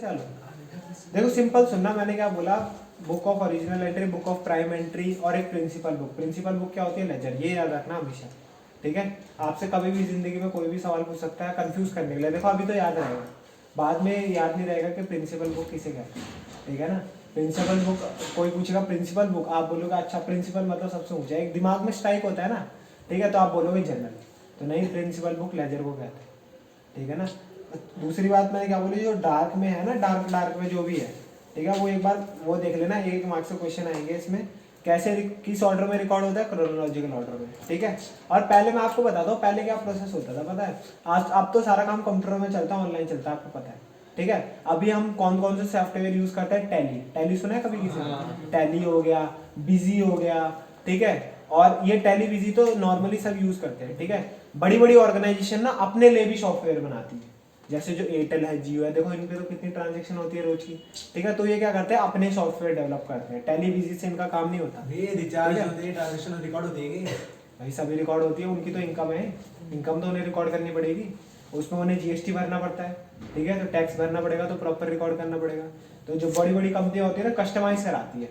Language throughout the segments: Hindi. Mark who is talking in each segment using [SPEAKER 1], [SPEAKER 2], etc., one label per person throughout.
[SPEAKER 1] चलो देखो सिंपल सुनना, मैंने क्या बोला, book of original entry, book of prime entry और एक प्रिंसिपल बुक। प्रिंसिपल बुक क्या होती है? लेजर। ये याद रखना हमेशा, ठीक है। आपसे कभी भी जिंदगी में कोई भी सवाल पूछ सकता है कंफ्यूज करने के लिए। देखो अभी तो याद रहेगा, बाद में याद नहीं रहेगा कि प्रिंसिपल बुक किसे कहते हैं, ठीक है ना। प्रिंसिपल बुक कोई पूछेगा प्रिंसिपल बुक, आप बोलोगे अच्छा प्रिंसिपल मतलब सबसे ऊंचा, एक दिमाग में स्ट्राइक होता है ना, ठीक है, तो आप बोलोगे जनरल। तो नहीं, प्रिंसिपल बुक लेजर को कहते हैं, ठीक है ना। दूसरी बात मैंने क्या बोली, जो डार्क में है ना, डार्क में जो भी है, ठीक है, वो एक बार वो देख लेना, 1 मार्क्स से क्वेश्चन आएंगे इसमें, कैसे किस ऑर्डर में रिकॉर्ड होता है, क्रोनोलॉजिकल ऑर्डर में, ठीक है। और पहले मैं आपको बताता हूँ पहले क्या प्रोसेस होता था, पता है। आज अब तो सारा काम कंप्यूटर में चलता है, ऑनलाइन चलता है, आपको पता है, ठीक है। अभी हम कौन कौन से सॉफ्टवेयर यूज करते हैं? टैली। टैली सुना है कभी किसी ने? टैली हो गया, बिजी हो गया, ठीक है। और ये टैली बिजी तो नॉर्मली सब यूज करते हैं, ठीक है। बड़ी बड़ी ऑर्गेनाइजेशन ना अपने लिए भी सॉफ्टवेयर बनाती है, जैसे जो एयरटेल है, जियो है, देखो इन पे तो कितनी ट्रांजैक्शन होती है रोज की, ठीक है। तो ये क्या करते हैं, अपने सॉफ्टवेयर डेवलप करते हैं। टेलीविजन से इनका काम नहीं होता,
[SPEAKER 2] ये रिचार्ज होते हैं, ट्रांजैक्शन रिकॉर्ड होती है
[SPEAKER 1] भाई, सभी रिकॉर्ड होती है, उनकी तो इनकम है, इनकम तो उन्हें रिकॉर्ड करनी पड़ेगी, उसमें उन्हें जीएसटी भरना पड़ता है, ठीक है, तो टैक्स भरना पड़ेगा, तो प्रॉपर रिकॉर्ड करना पड़ेगा। तो जो बड़ी बड़ी कंपनियां होती है ना, कस्टमाइज कराती है,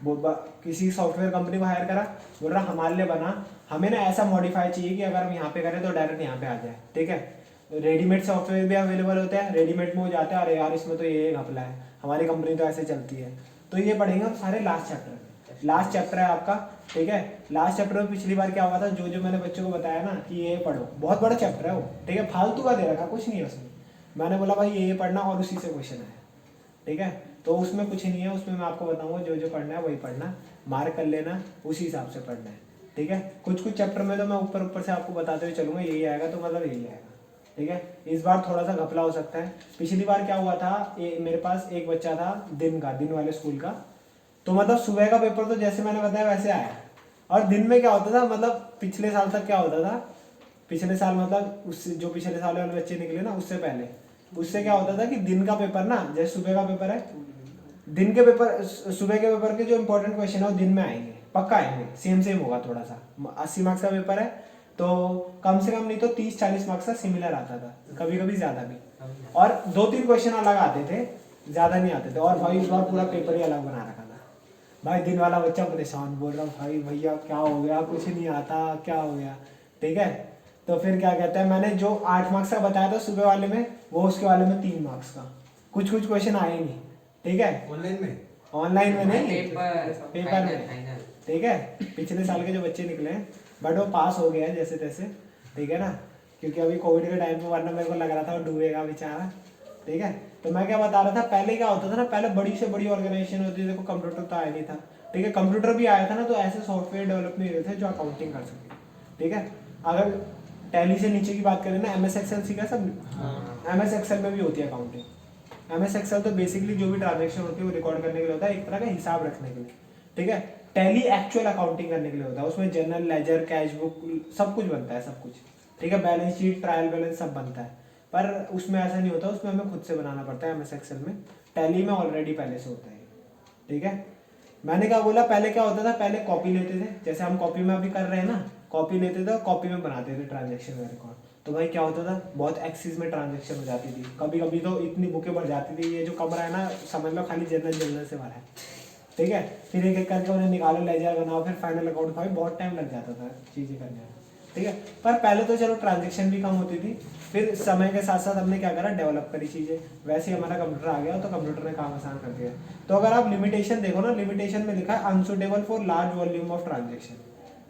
[SPEAKER 1] वो किसी सॉफ्टवेयर कंपनी को हायर करा, बोल रहा हमारे लिए बना, हमें ना ऐसा मॉडिफाई चाहिए कि अगर हम यहाँ पे करें तो डायरेक्ट यहाँ पे आ जाए, ठीक है। रेडीमेड सॉफ्टवेयर भी अवेलेबल होते हैं, रेडीमेड में हो जाते हैं, अरे यार इसमें तो ये घपला है, हमारी कंपनी तो ऐसे चलती है। तो ये पढ़ेंगे हम सारे लास्ट चैप्टर में। लास्ट चैप्टर है आपका, ठीक है। लास्ट चैप्टर में पिछली बार क्या हुआ था, जो मैंने बच्चों को बताया ना कि ये पढ़ो, बहुत बड़ा चैप्टर है वो, ठीक है, फालतू का दे रखा, कुछ नहीं है उसमें। मैंने बोला भाई ये पढ़ना और उसी से क्वेश्चन है, ठीक है। तो उसमें कुछ नहीं है, उसमें मैं आपको बताऊंगा जो पढ़ना है वही पढ़ना, मार्क कर लेना, उसी हिसाब से पढ़ना है, ठीक है। कुछ चैप्टर में तो मैं ऊपर से आपको बताते हुए चलूंगा, यही आएगा तो मतलब यही आएगा, ठीक है। इस बार थोड़ा सा घपला हो सकता है। पिछली बार क्या हुआ था, मेरे पास एक बच्चा था दिन वाले स्कूल का, तो मतलब सुबह का पेपर तो जैसे मैंने बताया वैसे आया, और दिन में क्या होता था, मतलब पिछले साल तक क्या होता था, पिछले साल मतलब उससे जो पिछले साल वाले बच्चे निकले ना, उससे पहले, उससे क्या होता था कि दिन का पेपर ना, जैसे सुबह का पेपर है, दिन के पेपर, सुबह के पेपर के जो इंपॉर्टेंट क्वेश्चन है वो दिन में आएंगे, पक्का आएंगे, सेम होगा थोड़ा सा। 80 मार्क्स का पेपर है तो कम से कम नहीं तो 30-40 मार्क्स का सिमिलर आता था, कभी कभी ज्यादा भी, और 2-3 क्वेश्चन अलग आते थे, ज्यादा नहीं आते थे। और भाई इस बार पूरा पेपर ही अलग बना रखा था भाई। दिन वाला बच्चा परेशान, बोल रहा भाई भैया क्या हो गया, कुछ नहीं आता, क्या हो गया, ठीक है। तो फिर क्या कहते हैं, मैंने जो 8 मार्क्स का बताया था सुबह वाले में, वो उसके वाले में 3 मार्क्स का, कुछ क्वेश्चन आए नहीं, ठीक है। ऑनलाइन में नहीं, पेपर में, ठीक है। पिछले साल के जो बच्चे निकले हैं, बट वो पास हो गया है जैसे तैसे, ठीक है ना, क्योंकि अभी कोविड के टाइम पे, वरना मेरे को लग रहा था वो डूबेगा बेचारा, ठीक है। तो मैं क्या बता रहा था, पहले क्या होता था ना, पहले बड़ी से बड़ी ऑर्गेनाइजेशन होती थी, देखो कंप्यूटर तो आया नहीं था, ठीक है। कंप्यूटर भी आया था ना, तो ऐसे सॉफ्टवेयर डेवलप नहीं हुए थे जो अकाउंटिंग कर सके, ठीक है। अगर टैली से नीचे की बात करें ना, MS एक्सेल सीखा सब, MS एक्सेल में भी होती है अकाउंटिंग। MS एक्सेल तो बेसिकली जो भी ट्रांजेक्शन होती है वो रिकॉर्ड करने के लिए होता है, एक तरह का हिसाब रखने के लिए, ठीक है। टैली एक्चुअल अकाउंटिंग करने के लिए होता है, उसमें जनरल लेजर, कैश बुक, सब कुछ बनता है, सब कुछ, ठीक है। बैलेंस शीट, ट्रायल बैलेंस सब बनता है, पर उसमें ऐसा नहीं होता, उसमें हमें खुद से बनाना पड़ता है MS एक्सेल में। टैली में ऑलरेडी पहले से होता है, ठीक है। मैंने क्या बोला, पहले क्या होता था, पहले कॉपी लेते थे, जैसे हम कॉपी में अभी कर रहे हैं ना, कॉपी लेते थे और कॉपी में बनाते थे ट्रांजेक्शन का रिकॉर्ड। तो भाई क्या होता था, बहुत एक्सिस में ट्रांजेक्शन हो जाती थी, कभी कभी तो इतनी बुकें भर जाती थी, ये जो कमरा है ना समझ लो खाली जनरल से भरा है, ठीक है। फिर एक एक करके उन्हें निकालो, लेजर बनाओ, फिर फाइनल अकाउंट, भाई बहुत टाइम लग जाता था चीज़ें करने में, ठीक है। पर पहले तो चलो ट्रांजेक्शन भी कम होती थी, फिर समय के साथ साथ हमने क्या करा, डेवलप करी चीज़ें, वैसे ही हमारा कंप्यूटर आ गया, तो कंप्यूटर ने काम आसान कर दिया। तो अगर आप लिमिटेशन देखो ना, लिमिटेशन में लिखा है unsuitable for large volume of transaction,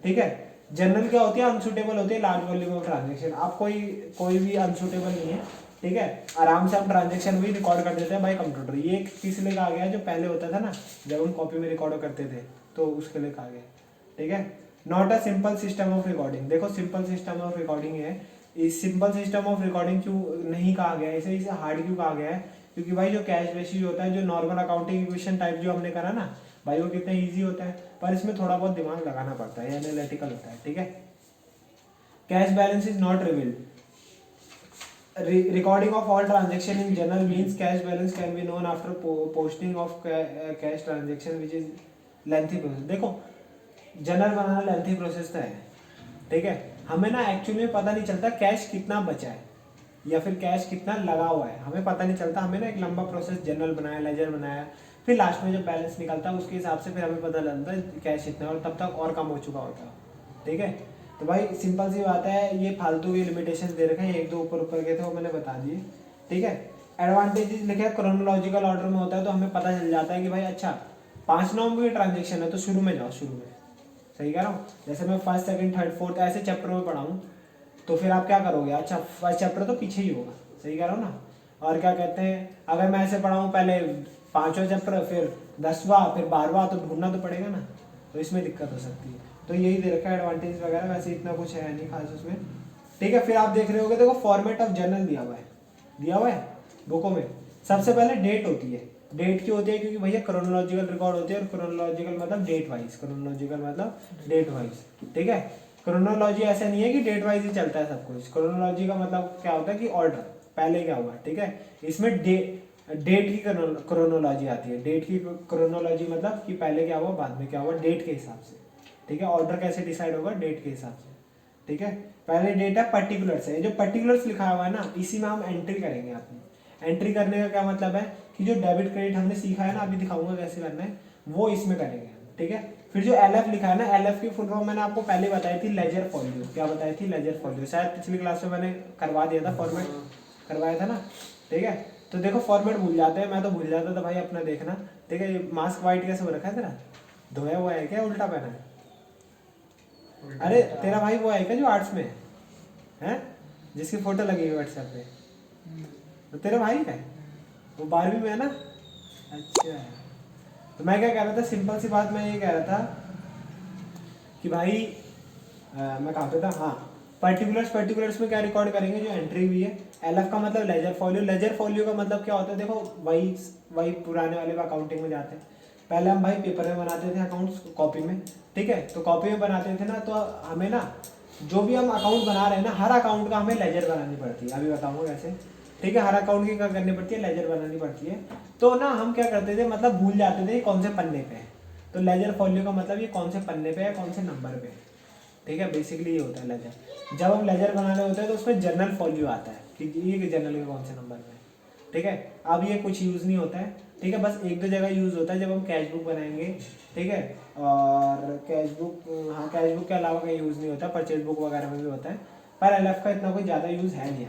[SPEAKER 1] ठीक है। जनरल क्या होती है, अनसुटेबल होती है लार्ज वॉल्यूम ऑफ ट्रांजेक्शन। आप कोई भी अनसुटेबल नहीं है, ठीक है। आराम से हम ट्रांजेक्शन भी रिकॉर्ड कर देते हैं बाय कंप्यूटर। ये किस लिए कहा गया है, जो पहले होता था ना, जब हम कॉपी में रिकॉर्ड करते थे, तो उसके लिए कहा गया, ठीक है। Not a simple system of recording, देखो सिंपल सिस्टम ऑफ रिकॉर्डिंग है, इस सिंपल सिस्टम ऑफ रिकॉर्डिंग क्यों नहीं कहा गया है, इसे हार्ड क्यों कहा गया है, क्योंकि भाई जो कैश बेसिस होता है, जो नॉर्मल अकाउंटिंग इक्वेशन टाइप जो हमने करा ना भाई, वो कितना इजी होता है, पर इसमें थोड़ा बहुत दिमाग लगाना पड़ता है, एनालिटिकल होता है, ठीक है। Cash balance is not revealed, recording of all transaction in general means cash balance can be known after posting of cash transaction which is lengthy process। देखो जनरल बनाना लेंथी प्रोसेस तो है, ठीक है। हमें ना एक्चुअली में पता नहीं चलता कैश कितना बचा है, या फिर कैश कितना लगा हुआ है, हमें पता नहीं चलता। हमें ना एक लंबा प्रोसेस जनरल बनाया, लेजर बनाया, फिर लास्ट में जब बैलेंस निकलता है उसके हिसाब से फिर हमें पता चलता है कैश इतना है, और तब तक और कम हो चुका होता है। ठीक है, तो भाई सिंपल सी बात है, ये फालतू की लिमिटेशन दे रखे हैं, एक दो ऊपर ऊपर के थे वो मैंने बता दिए। ठीक है, एडवांटेजेस लिखे हैं क्रोनोलॉजिकल ऑर्डर में होता है, तो हमें पता चल जाता है कि भाई अच्छा 5 नवंबर की ट्रांजेक्शन है तो शुरू में जाओ, शुरू में। सही कह रहा हूँ, जैसे मैं फर्स्ट सेकंड थर्ड फोर्थ ऐसे चैप्टर में पढ़ा हूँ, तो फिर आप क्या करोगे, अच्छा फर्स्ट चैप्टर तो पीछे ही होगा। सही कह रहा हूँ ना। और क्या कहते हैं, अगर मैं ऐसे पढ़ा हूँ पहले 5वां चैप्टर फिर 10वां फिर 12वां, तो ढूंढना तो पड़ेगा ना, तो इसमें दिक्कत हो सकती है। तो यही दे रखा है एडवांटेज वगैरह, वैसे इतना कुछ है नहीं खास उसमें। ठीक है, फिर आप देख रहे होगे, देखो फॉर्मेट ऑफ जर्नल दिया हुआ है बुकों में। सबसे पहले डेट होती है, डेट क्यों होती है, क्योंकि भैया क्रोनोलॉजिकल रिकॉर्ड होती है, और क्रोनोलॉजिकल मतलब डेट वाइज, क्रोनोलॉजिकल मतलब डेट वाइज। ठीक है, क्रोनोलॉजी ऐसा नहीं है कि डेट वाइज ही चलता है सब कुछ। क्रोनोलॉजी का मतलब क्या होता है कि ऑर्डर, पहले क्या हुआ। ठीक है, इसमें डेट की क्रोनोलॉजी आती है। डेट की क्रोनोलॉजी मतलब कि पहले क्या हुआ बाद में क्या हुआ, डेट के हिसाब से। ठीक है, ऑर्डर कैसे डिसाइड होगा, डेट के हिसाब से। ठीक है, पहले डेट है पर्टिकुलर्स है, जो पर्टिकुलर्स लिखा हुआ है ना, इसी में हम एंट्री करेंगे अपनी। एंट्री करने का क्या मतलब है कि जो डेबिट क्रेडिट हमने सीखा है ना, अभी दिखाऊंगा कैसे करना है, वो इसमें करेंगे। ठीक है, फिर जो एलएफ लिखा है ना, एलएफ की फुल फॉर्म मैंने आपको पहले बताई थी, लेजर फॉलियो। क्या बताई थी, लेजर फॉलियो। शायद पिछली क्लास में मैंने करवा दिया था, फॉर्मेट करवाया था ना। ठीक है, तो देखो फॉर्मेट भूल जाते हैं, मैं तो भूल जाता था भाई, अपना देखना। ठीक है, ये मास्क वाइट कैसे हो रखा है तेरा, धोया हुआ है क्या, उल्टा पहना है? अरे तेरा भाई वो है क्या जो आर्ट्स में है, जिसकी फोटो लगी हुई व्हाट्सएप पे, तो तेरा भाई है वो 12वीं में है ना। अच्छा, तो मैं क्या कह रहा था, सिंपल सी बात मैं ये कह रहा था कि भाई मैं कहाँ पे था, हाँ पर्टिकुलर्स में क्या रिकॉर्ड करेंगे, जो एंट्री हुई है। एलएफ का मतलब लेजर फॉलियो। लेजर फॉलियो का मतलब क्या होता है, देखो वही पुराने वाले अकाउंटिंग में जाते हैं। पहले हम भाई पेपर में बनाते थे अकाउंट्स, कॉपी में। ठीक है, तो कॉपी में बनाते थे ना, तो हमें ना जो भी हम अकाउंट बना रहे हैं ना, हर अकाउंट का हमें लेजर बनानी पड़ती है। अभी बताऊंगा कैसे। ठीक है, हर अकाउंट की क्या करनी पड़ती है, लेजर बनानी पड़ती है। तो ना हम क्या करते थे, मतलब भूल जाते थे कौन से पन्ने पे है। तो लेजर फॉलियो का मतलब ये कौन से पन्ने पे है, कौन से नंबर पे है। ठीक है, बेसिकली ये होता है लेजर। जब हम लेजर बनाने होते हैं तो उसमें जर्नल फॉलियो आता है कि ये जर्नल के कौन से नंबर पे है। ठीक है, अब ये कुछ यूज़ नहीं होता है। ठीक है, बस एक दो जगह यूज़ होता है, जब हम कैश बुक बनाएंगे। ठीक है, और कैश बुक, हाँ कैश बुक के अलावा कहीं यूज़ नहीं होता, परचेज बुक वगैरह में भी होता है, पर एलएफ का इतना कोई ज़्यादा यूज़ है नहीं।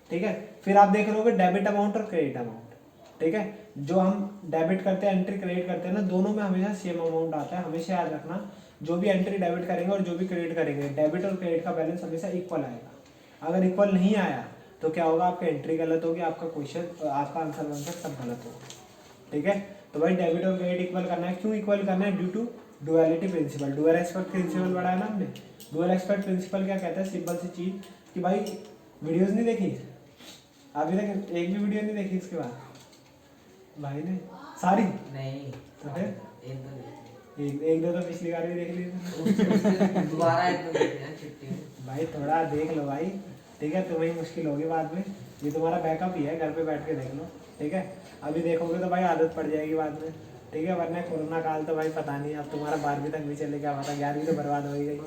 [SPEAKER 1] ठीक है, फिर आप देख रहे हो डेबिट अमाउंट और क्रेडिट अमाउंट। ठीक है, जो हम डेबिट करते हैं, एंट्री क्रेडिट करते हैं ना, दोनों में हमेशा सेम अमाउंट आता है। हमेशा याद रखना, जो भी एंट्री डेबिट करेंगे और जो भी क्रेडिट करेंगे, डेबिट और क्रेडिट का बैलेंस हमेशा इक्वल आएगा। अगर इक्वल नहीं आया तो क्या होगा, आपकी एंट्री गलत होगी, आपका क्वेश्चन, आपका आंसर बनकर सब गलत होगा। ठीक है, तो भाई डेबिट और क्रेडिट इक्वल करना है। क्यों इक्वल करना है, due to duality principle. Dual aspect principle पढ़ा है ना हमने। डुअल एक्सपेक्ट प्रिंसिपल क्या कहता है, सिंपल सी चीज कि भाई वीडियोस नहीं देखी अभी तक, एक भी वीडियो नहीं देखी इसके बाद भाई ने, सारी
[SPEAKER 3] नहीं,
[SPEAKER 1] तो फिर एक दो तो पिछली बार भी देख ली थी।
[SPEAKER 3] दोबारा एक दो देखते हैं छुट्टी में।
[SPEAKER 1] भाई थोड़ा देख लो भाई। ठीक है, तुम्हें मुश्किल होगी बाद में, ये तुम्हारा बैकअप ही है, घर पे बैठ के देख लो। ठीक है, अभी देखोगे तो भाई आदत पड़ जाएगी बाद में। ठीक है, वरना कोरोना काल तो भाई पता नहीं, अब तुम्हारा 12वीं तक भी चले, क्या पता 11वीं तो बर्बाद हो ही गई।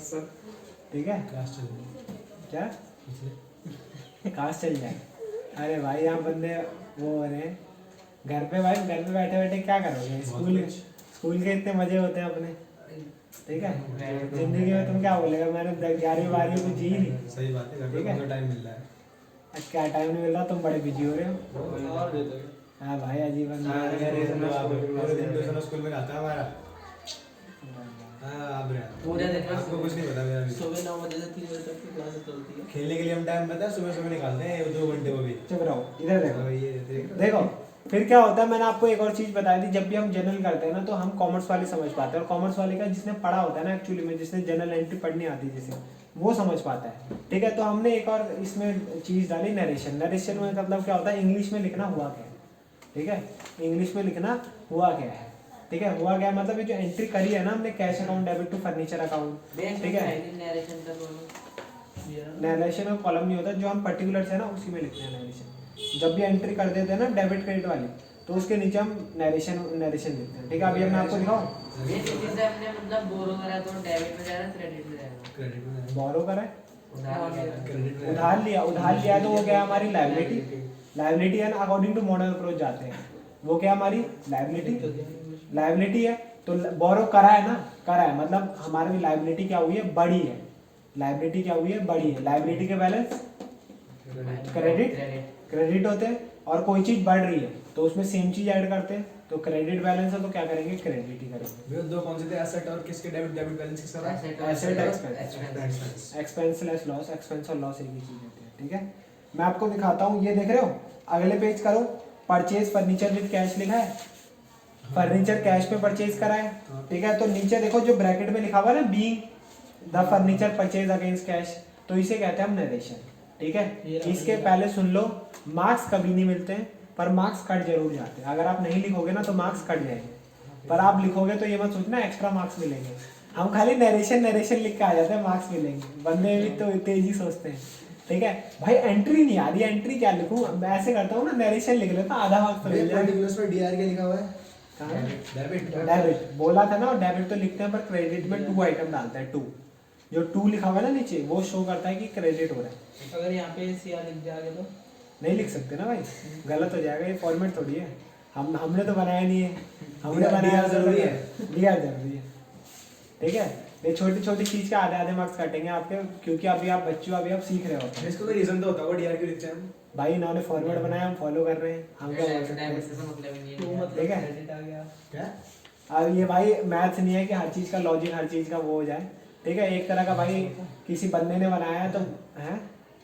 [SPEAKER 1] ठीक है, क्या काश चल जाए। अरे भाई यहाँ बंदे वो हो रहे हैं घर पे, भाई घर पे बैठे बैठे क्या करोगे, स्कूल के इतने मजे होते हैं अपने। ठीक है, जिंदगी में तुम क्या बोलेगा, मैंने 11वीं 12वीं कुछ जी नहीं।
[SPEAKER 2] सही बात है, घर पे बहुत टाइम मिल रहा है।
[SPEAKER 1] आज क्या टाइम नहीं मिल रहा, तुम बड़े बिजी हो रहे हो। हाँ भाई, अजीब
[SPEAKER 2] स्कूल में आता है हमारा।
[SPEAKER 3] पूरे दिन में
[SPEAKER 2] आपको कुछ नहीं पता मेरा भी।
[SPEAKER 3] सुबह 9 बजे से 3 बजे तक की क्लास चलती है।
[SPEAKER 2] खेलने के लिए हम टाइम पता है, सुबह सुबह निकालते हैं 2 घंटे वो भी।
[SPEAKER 1] चुप रहो, इधर देखो।
[SPEAKER 2] ये
[SPEAKER 1] देखो फिर क्या होता है, मैंने आपको एक और चीज बताई थी, जब भी हम जनरल करते हैं ना, तो हम कॉमर्स वाले समझ पाते हैं, और कॉमर्स वाले का जिसने पढ़ा होता है ना, एक्चुअली में जिसने जनरल एंट्री पढ़नी आती है जिसे, वो समझ पाता है। ठीक है, तो हमने एक और इसमें चीज डाली, नरेशन। नरेशन में मतलब क्या होता है, इंग्लिश में लिखना हुआ क्या है। ठीक है, इंग्लिश में लिखना हुआ क्या है। ठीक है, हुआ क्या मतलब, ये जो एंट्री करी है ना हमने, cash account debit to furniture account. ठीक है,
[SPEAKER 3] नरेशन का कॉलम,
[SPEAKER 1] नरेशन का कॉलम नहीं होता, जो हम पर्टिकुलर्स है ना उसी में लिखते हैं नरेशन। जब भी एंट्री कर देते हैं ना डेबिट क्रेडिट वाली, तो उसके नीचे हम नरेशन लिखते हैं। ठीक है, अभी मैं आपको दिखाऊं,
[SPEAKER 3] ये किसी से हमने मतलब बोरो करा तो डेबिट में जाएगा, क्रेडिट में जाएगा।
[SPEAKER 2] क्रेडिट में
[SPEAKER 1] बोरो करा है उधार लिया तो वो क्या हमारी लायबिलिटी है ना, अकॉर्डिंग टू मॉडर्न अप्रोच जाते हैं, वो क्या हमारी लायबिलिटी है। तो बोरो करा है ना, करा है मतलब हमारी लायबिलिटी क्या हुई है, बड़ी है। लायबिलिटी क्या हुई है, बड़ी है। लायबिलिटी के बैलेंस क्रेडिट होते हैं, और कोई चीज बढ़ रही है तो उसमें सेम चीज ऐड करते हैं, तो क्रेडिट बैलेंस है तो क्या करेंगे, क्रेडिट ही करेंगे।
[SPEAKER 2] भैया दो कौन से थे, एसेट और किसके डेबिट बैलेंस किसका था?
[SPEAKER 1] Asset expense less loss, expense और लॉस एक ही चीज होती है, ठीक है। मैं आपको दिखाता हूँ, ये देख रहे हो, अगले पेज करो, परचेज फर्नीचर विद कैश लिखा है, फर्नीचर कैश पे परचेज करा है, ठीक है। तो नीचे देखो जो ब्रैकेट में लिखा हुआ है ना, being the furniture purchase against cash, तो इसे कहते हैं हम नरेशन, ठीक है। इसके पहले सुन लो, मार्क्स कभी नहीं मिलते हैं, पर मार्क्स कट जरूर जाते हैं। अगर आप नहीं लिखोगे ना तो मार्क्स कट जाएंगे, पर आप लिखोगे तो ये मत सोचना एक्स्ट्रा मार्क्स मिलेंगे। हम खाली नरेशन लिख के आ जाते हैं, मार्क्स मिलेंगे, बंदे भी तो तेजी सोचते हैं, ठीक है। भाई एंट्री नहीं आ रही, एंट्री क्या लिखूं, मैं ऐसे करता हूँ ना, नरेशन लिख लेता हूँ, आधा मार्क्स तो मिल जाएगा।
[SPEAKER 2] पर्टिकुलर्स में डीआर क्या लिखा हुआ है?
[SPEAKER 1] डेबिट बोला था ना, डेबिट तो लिखते हैं, पर क्रेडिट में 2 आइटम डालता है, 2 जो 2 लिखा हुआ है ना नीचे, वो शो करता है कि क्रेडिट हो रहा है।
[SPEAKER 3] अगर यहाँ पे सीआर लिख जाएगा तो
[SPEAKER 1] नहीं लिख सकते ना भाई, गलत हो जाएगा, ये फॉर्मेट थोड़ी है, हमने तो बनाया नहीं है, हमने बनाया
[SPEAKER 2] जरूरी है,
[SPEAKER 1] डीआर जरूरी है, ठीक है। ये छोटी छोटी चीज के आधे मार्क्स काटेंगे आपके, क्योंकि अभी आप बच्चों, अभी आप सीख रहे हो।
[SPEAKER 2] इसका कोई रीजन तो होता होगा डीआर क्यों लिखते हैं हम?
[SPEAKER 1] भाई इन्होंने फॉर्मेट बनाया, हम फॉलो कर रहे हैं, हम क्या बोल सकते हैं, ठीक है।
[SPEAKER 3] क्रेडिट आ गया
[SPEAKER 2] क्या?
[SPEAKER 1] अब ये भाई मैथ्स नहीं है कि हर चीज का लॉजिक, हर चीज का वो हो जाए, ठीक है। एक तरह का भाई किसी बंदे ने बनाया है तो है,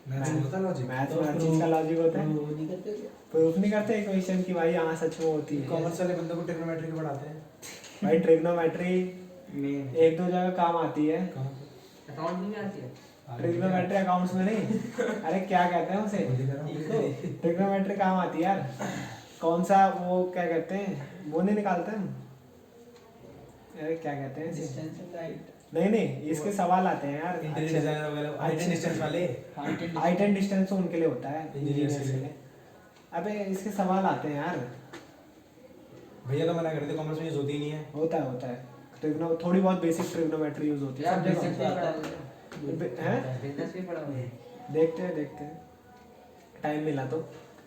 [SPEAKER 2] मैथ्स में होता लॉजिक?
[SPEAKER 1] मैथ्स में हर चीज का लॉजिक होता है,
[SPEAKER 3] वो नहीं करते क्या?
[SPEAKER 1] प्रूफ नहीं करते इक्वेशन की भाई, हाँ सच में होती है।
[SPEAKER 2] कॉमर्स वाले बंदों को ट्रिग्नोमेट्री के पढ़ाते हैं।
[SPEAKER 1] भाई ट्रिग्नोमेट्री
[SPEAKER 3] में
[SPEAKER 1] एक दो जगह काम आती है,
[SPEAKER 2] कहाँ पे?
[SPEAKER 3] अकाउंट में आती है।
[SPEAKER 1] ट्रिग्नोमेट्री अकाउंट्स में नहीं, अरे क्या कहते हैं उसे, ट्रिग्नोमेट्री काम आती है यार। कौन सा वो क्या कहते हैं, वो नहीं निकालते हम, अरे क्या कहते हैं इसे?
[SPEAKER 3] डिस्टेंस एंड हाइट,
[SPEAKER 1] नहीं इसके सवाल आते हैं यार,
[SPEAKER 2] इंटीरियर डिजाइन वगैरह, हाइट एंड डिस्टेंस वाले।
[SPEAKER 1] हाइट एंड डिस्टेंस तो उनके लिए होता है,
[SPEAKER 2] Engineers
[SPEAKER 1] इंजीनियर्स के लिए। अबे इसके सवाल आते हैं यार,
[SPEAKER 2] भैया तो मना करते कॉमर्स में यूज होती ही नहीं है।
[SPEAKER 1] होता है ट्रिग्नो, थोड़ी बहुत बेसिक ट्रिग्नोमेट्री यूज होती है
[SPEAKER 3] यार
[SPEAKER 1] सब जगह
[SPEAKER 3] बेसिक
[SPEAKER 1] होता
[SPEAKER 3] आता है,
[SPEAKER 1] है। हैं?
[SPEAKER 3] बिजनेस भी पढ़ा हुआ है।
[SPEAKER 1] देखते हैं टाइम मिला तो,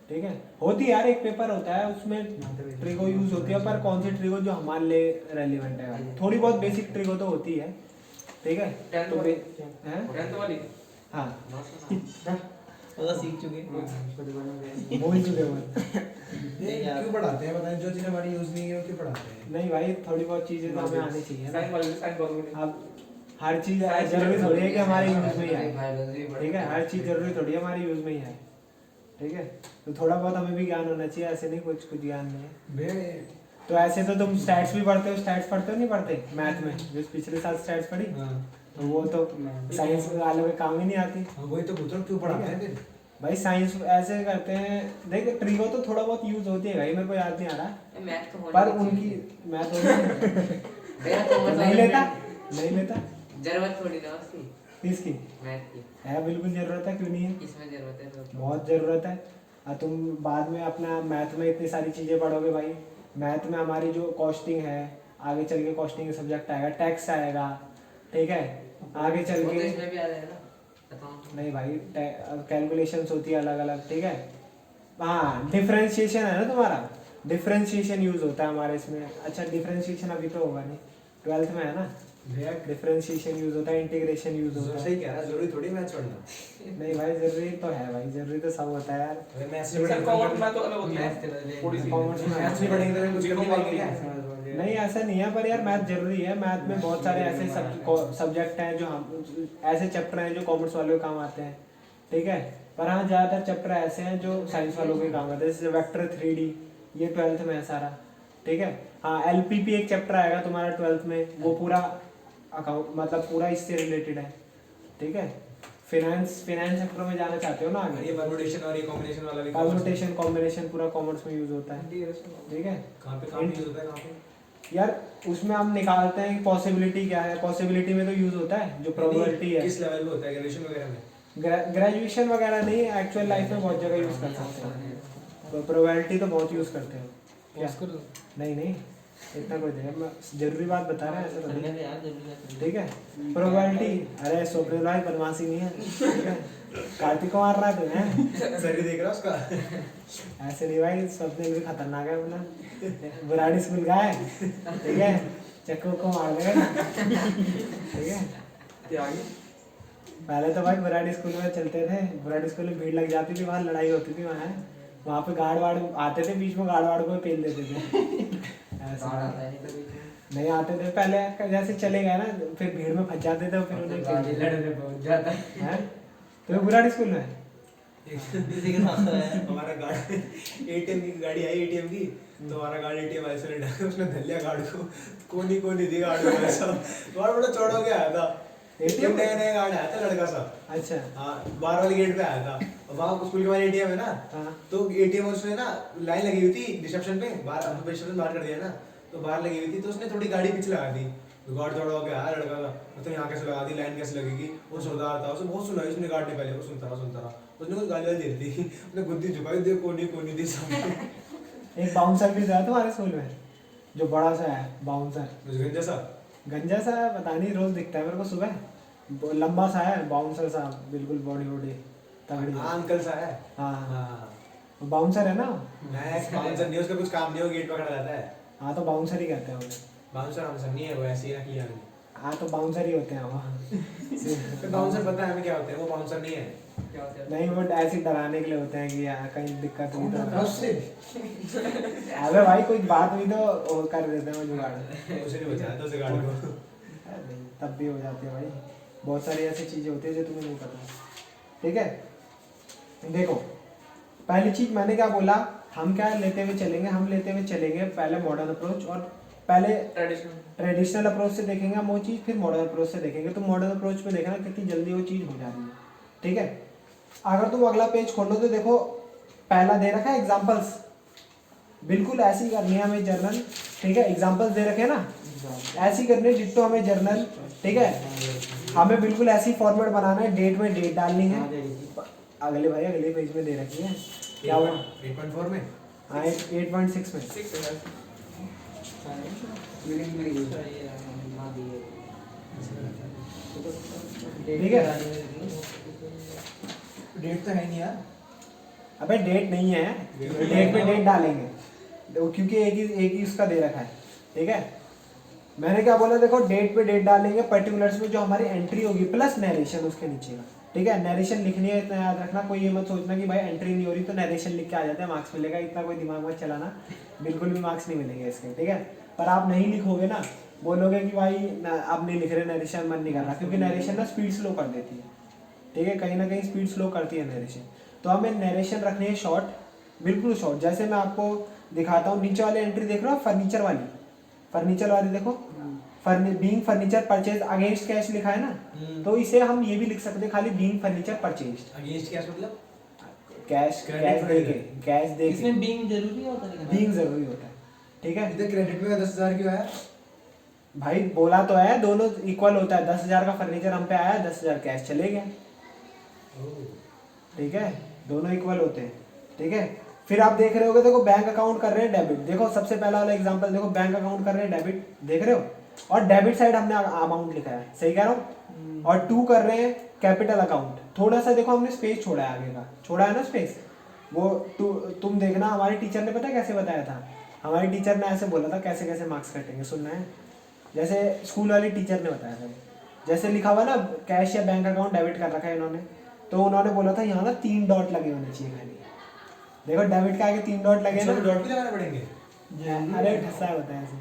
[SPEAKER 1] ठीक है। होती है यार, एक पेपर होता है उसमें ट्रिगो यूज होती है, पर कौन सी ट्रिगो जो हमारे लिए रेलिवेंट है, थोड़ी बहुत बेसिक ट्रिगो तो होती है, ठीक है।
[SPEAKER 3] टेंथ
[SPEAKER 1] तो
[SPEAKER 3] वाली?
[SPEAKER 1] हैं?
[SPEAKER 3] टेंथ वाली
[SPEAKER 1] हाँ
[SPEAKER 3] वो तो सीख चुके हैं।
[SPEAKER 1] बोल चुके वो।
[SPEAKER 2] ये क्यों पढ़ाते हैं बताएं, जो चीज़ हमारी यूज नहीं है वो क्यों पढ़ाते हैं?
[SPEAKER 1] नहीं भाई थोड़ी बहुत चीजें तो हमें आनी चाहिए
[SPEAKER 3] साइन
[SPEAKER 1] ना।
[SPEAKER 3] वाले साइन वाले
[SPEAKER 1] अब हर चीज जरूरी थोड़ी है कि हमारे यूज में ही आए, ठीक है। हर चीज जरूरी थोड़ी है हमारे यूज में ही आए, ठीक है। तो थोड़ा बहुत हमें भी ज्ञान होना चाहिए, ऐसे नहीं कुछ ज्ञान नहीं है।
[SPEAKER 2] बे
[SPEAKER 1] तो ऐसे तो तुम स्टैट्स भी पढ़ते हो, स्टैट्स पढ़ते हो नहीं पढ़ते मैथ में, जो पिछले साल स्टैट्स पढ़ी,
[SPEAKER 2] हाँ
[SPEAKER 1] तो वो तो साइंस वालों के काम ही नहीं आती।
[SPEAKER 2] हाँ, वही तो पूछ रहा हूँ क्यों पढ़ाते हैं फिर?
[SPEAKER 1] भाई साइंस ऐसे करते हैं, देख ट्रिगो तो थोड़ा बहुत यूज होती है भाई, मेरे को याद नहीं आ रहा,
[SPEAKER 3] मैथ तो
[SPEAKER 1] पर उनकी मैथ नहीं लेता
[SPEAKER 3] जरूरत थोड़ी ना उसकी,
[SPEAKER 1] किसकी
[SPEAKER 3] मैथ की
[SPEAKER 1] है, बिल्कुल जरूरत है, क्यों नहीं है,
[SPEAKER 3] इसमें जरूरत है तो।
[SPEAKER 1] बहुत जरूरत है। और तुम बाद में अपना मैथ में इतनी सारी चीजें पढ़ोगे भाई, मैथ में हमारी जो कॉस्टिंग है, आगे चल के कॉस्टिंग सब्जेक्ट आएगा, टैक्स आएगा, ठीक है। आगे चल
[SPEAKER 3] वो तो
[SPEAKER 1] के
[SPEAKER 3] इसमें भी आ जाएगा ना अकाउंट।
[SPEAKER 1] नहीं भाई कैलकुलेशंस होती है अलग अलग, ठीक है। हाँ डिफरेंशिएशन है ना तुम्हारा, डिफरेंशिएशन यूज होता है हमारे इसमें। अच्छा डिफरेंशिएशन अभी तो होगा नहीं, 12th में है ना,
[SPEAKER 2] भैया
[SPEAKER 1] डिफरेंशिएशन यूज होता है, इंटीग्रेशन यूज होता
[SPEAKER 2] सही
[SPEAKER 1] है।
[SPEAKER 2] कह रहा है, जरूरी थोड़ी मैथ्स पढ़ना।
[SPEAKER 1] नहीं भाई जरूरी तो है भाई, जरूरी तो सब होता है यार।
[SPEAKER 2] अरे मैथ्स
[SPEAKER 4] सर
[SPEAKER 2] नहीं
[SPEAKER 4] कॉमर्स में तो अलग होती
[SPEAKER 3] मैथ
[SPEAKER 4] है थोड़ी सी।
[SPEAKER 1] कॉमर्स में
[SPEAKER 2] मैथ्स नहीं पढ़ेंगे तो फिर कुछ कर नहीं पाएंगे क्या?
[SPEAKER 1] नहीं ऐसा नहीं है, पर यार मैथ जरूरी है। मैथ में बहुत सारे ऐसे सब्जेक्ट हैं जो हम, ऐसे चैप्टर हैं जो कॉमर्स वालों के काम आते हैं, ठीक है। पर हाँ ज़्यादातर चैप्टर ऐसे हैं जो साइंस वालों के काम आते हैं, जैसे वेक्टर 3D, ये 12th में है सारा, ठीक है। हाँ LPP एक चैप्टर आएगा तुम्हारा 12th में, वो पूरा अकाउंट मतलब पूरा इससे रिलेटेड है, ठीक है। फाइनेंस सेक्टर में जाना चाहते हो ना आगे,
[SPEAKER 2] ये परमुटेशन और ये कॉम्बिनेशन वाला भी
[SPEAKER 1] परम्यूटेशन कॉम्बिनेशन पूरा कॉमर्स में यूज होता है, ठीक है।
[SPEAKER 2] कहाँ पे यूज होता है कहाँ पे?
[SPEAKER 1] यार उसमें हम निकालते हैं कि पॉसिबिलिटी क्या है, पॉसिबिलिटी में तो यूज होता है, जो प्रोबेबिलिटी है।
[SPEAKER 2] किस लेवल पे होता है ग्रेजुएशन वगैरह में?
[SPEAKER 1] ग्रेजुएशन वगैरह नहीं, एक्चुअल लाइफ में बहुत जगह यूज कर सकते हैं, तो प्रोबेबिलिटी तो बहुत यूज करते हैं क्या? नहीं इतना कोई देगा, मैं जरूरी बात बता रहा है ऐसा तो
[SPEAKER 4] करने
[SPEAKER 1] नहीं।
[SPEAKER 4] पे यार जरूरी है।
[SPEAKER 1] ठीक है, प्रोबेबिलिटी, अरे स्वप्निल भाई बदमाशी नहीं है, ठीक है, कार्तिक को मार रहा है तू हैं?
[SPEAKER 2] सर भी देख रहा उसका।
[SPEAKER 1] ऐसे नहीं भाई, स्वप्निल भी खतरनाक है अपना, बुराड़ी स्कूल का है, ठीक है, चक्कू को मार देगा, ठीक है।
[SPEAKER 3] क्या आगे?
[SPEAKER 1] पहले तो भाई बुराड़ी स्कूल में चलते थे, बुराड़ी स्कूल में भीड़ लग जाती थी, वहाँ लड़ाई होती थी, वहाँ पे गार्ड वार्ड आते थे बीच में, गार्ड वार्ड को पेल देते थे ऐसा
[SPEAKER 3] गार्ड आता है नहीं तो बीच में।
[SPEAKER 1] नहीं आते थे पहले, जैसे चले गए ना फिर भीड़ में फंस जाते थे और फिर उन्हें पेल
[SPEAKER 3] गाड़ी
[SPEAKER 1] देते
[SPEAKER 3] लड़ने पहुंच जाता है।
[SPEAKER 1] थे। हैं? तो बुराड़ी स्कूल में
[SPEAKER 4] इसी के साथ तो है।
[SPEAKER 2] हमारा गार्ड एटीएम की गाड़ी आई एटीएम की, तो हमारा गार्ड एटीएम ऐसे ले डाला, उसने धर लिया गार्ड को, कोनी दी गार्ड को ऐसा। गार्ड बड़ा चौड़ा हो गया आया था, एटीएम नया गार्ड आया था लड़का सा।
[SPEAKER 1] अच्छा
[SPEAKER 2] हाँ, बाहर वाले गेट पे आया था, वहाँ स्कूल के बाहर एटीएम है ना,
[SPEAKER 1] हाँ
[SPEAKER 2] तो एटीएम उसने ना लाइन लगी हुई थी रिसेप्शन पे, बाहर अब रिसेप्शन बाहर कर दिया ना, तो बाहर लगी हुई थी, तो उसने थोड़ी गाड़ी पीछे लगा दी, तो गार्ड चौड़ा हो गया लड़का का, तो यहाँ कैसे लगा दी, लाइन कैसे लगेगी, वो सुनदार था, उसने बहुत सुना, उसने गार्ड ने पहले वो सुनता रहा, उसने कुछ गाली दे दी, उसने गुद्दी झुकाई, दे कोनी दी सामने।
[SPEAKER 1] एक बाउंसर भी था तुम्हारे स्कूल में, जो बड़ा सा है बाउंसर,
[SPEAKER 2] जैसा
[SPEAKER 1] गंजा सा है, पता नहीं रोज दिखता है मेरे को सुबह, लंबा सा है बाउंसर सा, बिल्कुल बॉडी तगड़ी।
[SPEAKER 2] अंकल सा है।
[SPEAKER 1] हाँ हाँ
[SPEAKER 2] हाँ,
[SPEAKER 1] बाउंसर है ना,
[SPEAKER 2] बाउंसर नहीं, उसका कुछ काम नहीं, वो गेट पकड़ा रहता है।
[SPEAKER 1] हाँ तो बाउंसर ही कहते हैं उन्हें।
[SPEAKER 2] बाउंसर आंसर नहीं है, वो ऐसे ही रख लिया हमने।
[SPEAKER 1] हाँ तो बाउंसर ही होते हैं वहाँ।
[SPEAKER 2] तो बाउंसर पता है हमें क्या होते हैं, वो बाउंसर नहीं है।
[SPEAKER 3] क्या होता है?
[SPEAKER 1] नहीं वो ऐसे ही डराने के लिए होते हैं कि यार कहीं दिक्कत हुई तो।
[SPEAKER 2] उससे
[SPEAKER 1] अबे भाई कोई बात हुई तो वो कर देते हैं वो जुगाड़।
[SPEAKER 2] उसे नहीं बचाया था उसे गाड़ी को।
[SPEAKER 1] अरे नहीं, तब भी हो जाती है भाई, बहुत सारी ऐसी चीजें होती है जो तुम्हें नहीं पता। ठीक है, देखो पहली चीज मैंने क्या बोला, हम क्या लेते हुए चलेंगे, हम लेते हुए चलेंगे पहले मॉडर्न अप्रोच, और पहले ट्रेडिशनल अप्रोच से देखेंगे हम वो चीज़, फिर मॉडर्न अप्रोच से देखेंगे। तो मॉडर्न अप्रोच में देखना कितनी जल्दी वो चीज़ हो जा रही है। ठीक है, अगर तुम अगला पेज खोलो तो देखो पहला दे रखा है एग्जांपल्स, बिल्कुल ऐसी करनी है हमें जर्नल। ठीक है, एग्जांपल्स दे रखे हैं ना, ऐसी करनी है डिट्टो हमें जर्नल। ठीक है, हमें बिल्कुल ऐसी फॉर्मेट बनाना है, डेट में डेट डालनी है। अगले भाई अगले पेज में दे रखी है, क्या हुआ
[SPEAKER 2] 8.4 में,
[SPEAKER 1] हाँ 8.6 में। ठीक है,
[SPEAKER 2] डेट तो है नहीं यार।
[SPEAKER 1] अबे डेट नहीं है, डेट पे डेट डालेंगे क्योंकि एक ही उसका दे रखा है। ठीक है, मैंने क्या बोला, देखो डेट पे डेट डालेंगे, पर्टिकुलर्स में जो हमारी एंट्री होगी प्लस नरेशन उसके नीचे का। ठीक है, नरेशन लिखनी है, इतना याद रखना, कोई ये मत सोचना कि भाई एंट्री नहीं हो रही तो नरेशन लिख के आ जाते हैं मार्क्स मिलेगा, इतना कोई दिमाग मत चलाना, बिल्कुल भी मार्क्स नहीं मिलेंगे इसके। ठीक है, पर आप नहीं लिखोगे ना, बोलोगे कि भाई अब नहीं लिख रहे, नरेशन मन नहीं कर रहा, क्योंकि नरेशन ना स्पीड स्लो कर देती है। ठीक है, कहीं ना कहीं स्पीड स्लो करती है नरेशन, तो हमें नरेशन रखनी है शॉर्ट, बिल्कुल शॉर्ट। जैसे मैं आपको दिखाता हूँ, नीचे वाली एंट्री देख रहे हो, फर्नीचर वाली देखो, being furniture purchase against cash लिखा है ना, तो इसे हम ये भी लिख सकते हैं खाली being furniture purchase
[SPEAKER 2] against cash मतलब
[SPEAKER 1] कैश दे
[SPEAKER 4] इसमें बीइंग जरूरी होता है,
[SPEAKER 1] बीइंग जरूरी होता है। ठीक है,
[SPEAKER 2] इधर क्रेडिट में 10,000 क्यों आया?
[SPEAKER 1] भाई बोला तो है दोनों इक्वल होता है, 10,000 का फर्नीचर हम पे आया, 10,000 कैश चले गए। ठीक है, दोनों इक्वल होते हैं। ठीक है, फिर आप देख रहे होगे, देखो बैंक अकाउंट कर रहे हैं डेबिट, देखो सबसे पहला वाला एग्जांपल देखो, बैंक अकाउंट कर रहे हैं डेबिट, देख रहे हो, और डेबिट साइड हमने अमाउंट लिखा है, सही कह रहा हूँ, और 2 कर रहे हैं कैपिटल अकाउंट, थोड़ा सा देखो हमने स्पेस छोड़ा है, आगे का छोड़ा है ना स्पेस, वो तुम देखना, हमारे टीचर ने पता है कैसे बताया था, हमारी टीचर ने ऐसे बोला था कैसे कैसे मार्क्स कटेंगे, सुनना है, जैसे स्कूल वाली टीचर ने बताया था, जैसे लिखा हुआ ना कैश या बैंक अकाउंट डेबिट कर रखा है इन्होंने, तो उन्होंने बोला था यहाँ ना 3 डॉट लगे होने चाहिए खाली, देखो डेबिट के आगे 3 डॉट लगे ना,
[SPEAKER 2] डॉट भी लगाने पड़ेंगे।
[SPEAKER 1] अरे ठसा होता है ऐसे।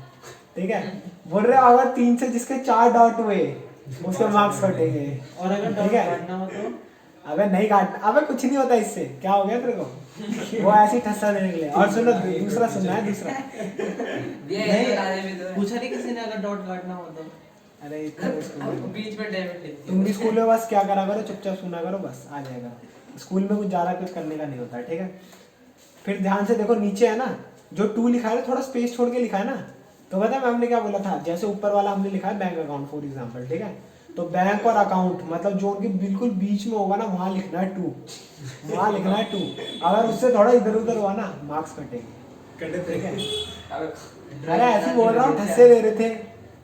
[SPEAKER 1] ठीक है, बोल रहे अगर 3 से जिसके 4 डॉट हुए उसके मार्क्स कटेंगे,
[SPEAKER 4] और अगर डॉट काटना हो तो
[SPEAKER 1] अबे नहीं काटना, अबे कुछ नहीं होता इससे, क्या हो गया तेरे को, वो ऐसे ही ठसा देने के लिए। और सुनो दूसरा सुनना है, दूसरा
[SPEAKER 4] नहीं पूछा नहीं किसी ने, अगर डॉट काटना हो तो।
[SPEAKER 1] अरे इतना तो स्कूल में
[SPEAKER 3] बीच में डेबिट लिख
[SPEAKER 1] तुम भी स्कूल में बस क्या करा करो, चुपचाप सुना करो, बस आ जाएगा। स्कूल में कुछ ज़्यादा कुछ करने का नहीं होता है। ठीक है, फिर ध्यान से देखो नीचे है ना जो 2 लिखा है ना, थोड़ा स्पेस छोड़ के लिखा है ना, तो पता है मैम ने क्या बोला था, जैसे ऊपर वाला हमने लिखा है बैंक अकाउंट फॉर एग्जांपल। ठीक है, तो बैंक और अकाउंट मतलब जो उनके बिल्कुल बीच में होगा ना, वहाँ लिखना है 2, वहाँ लिखना है 2, अगर उससे थोड़ा इधर उधर हुआ ना मार्क्स कटेंगे। ठीक है, अरे ऐसे बोल रहा हूँ, धस्से दे रहे थे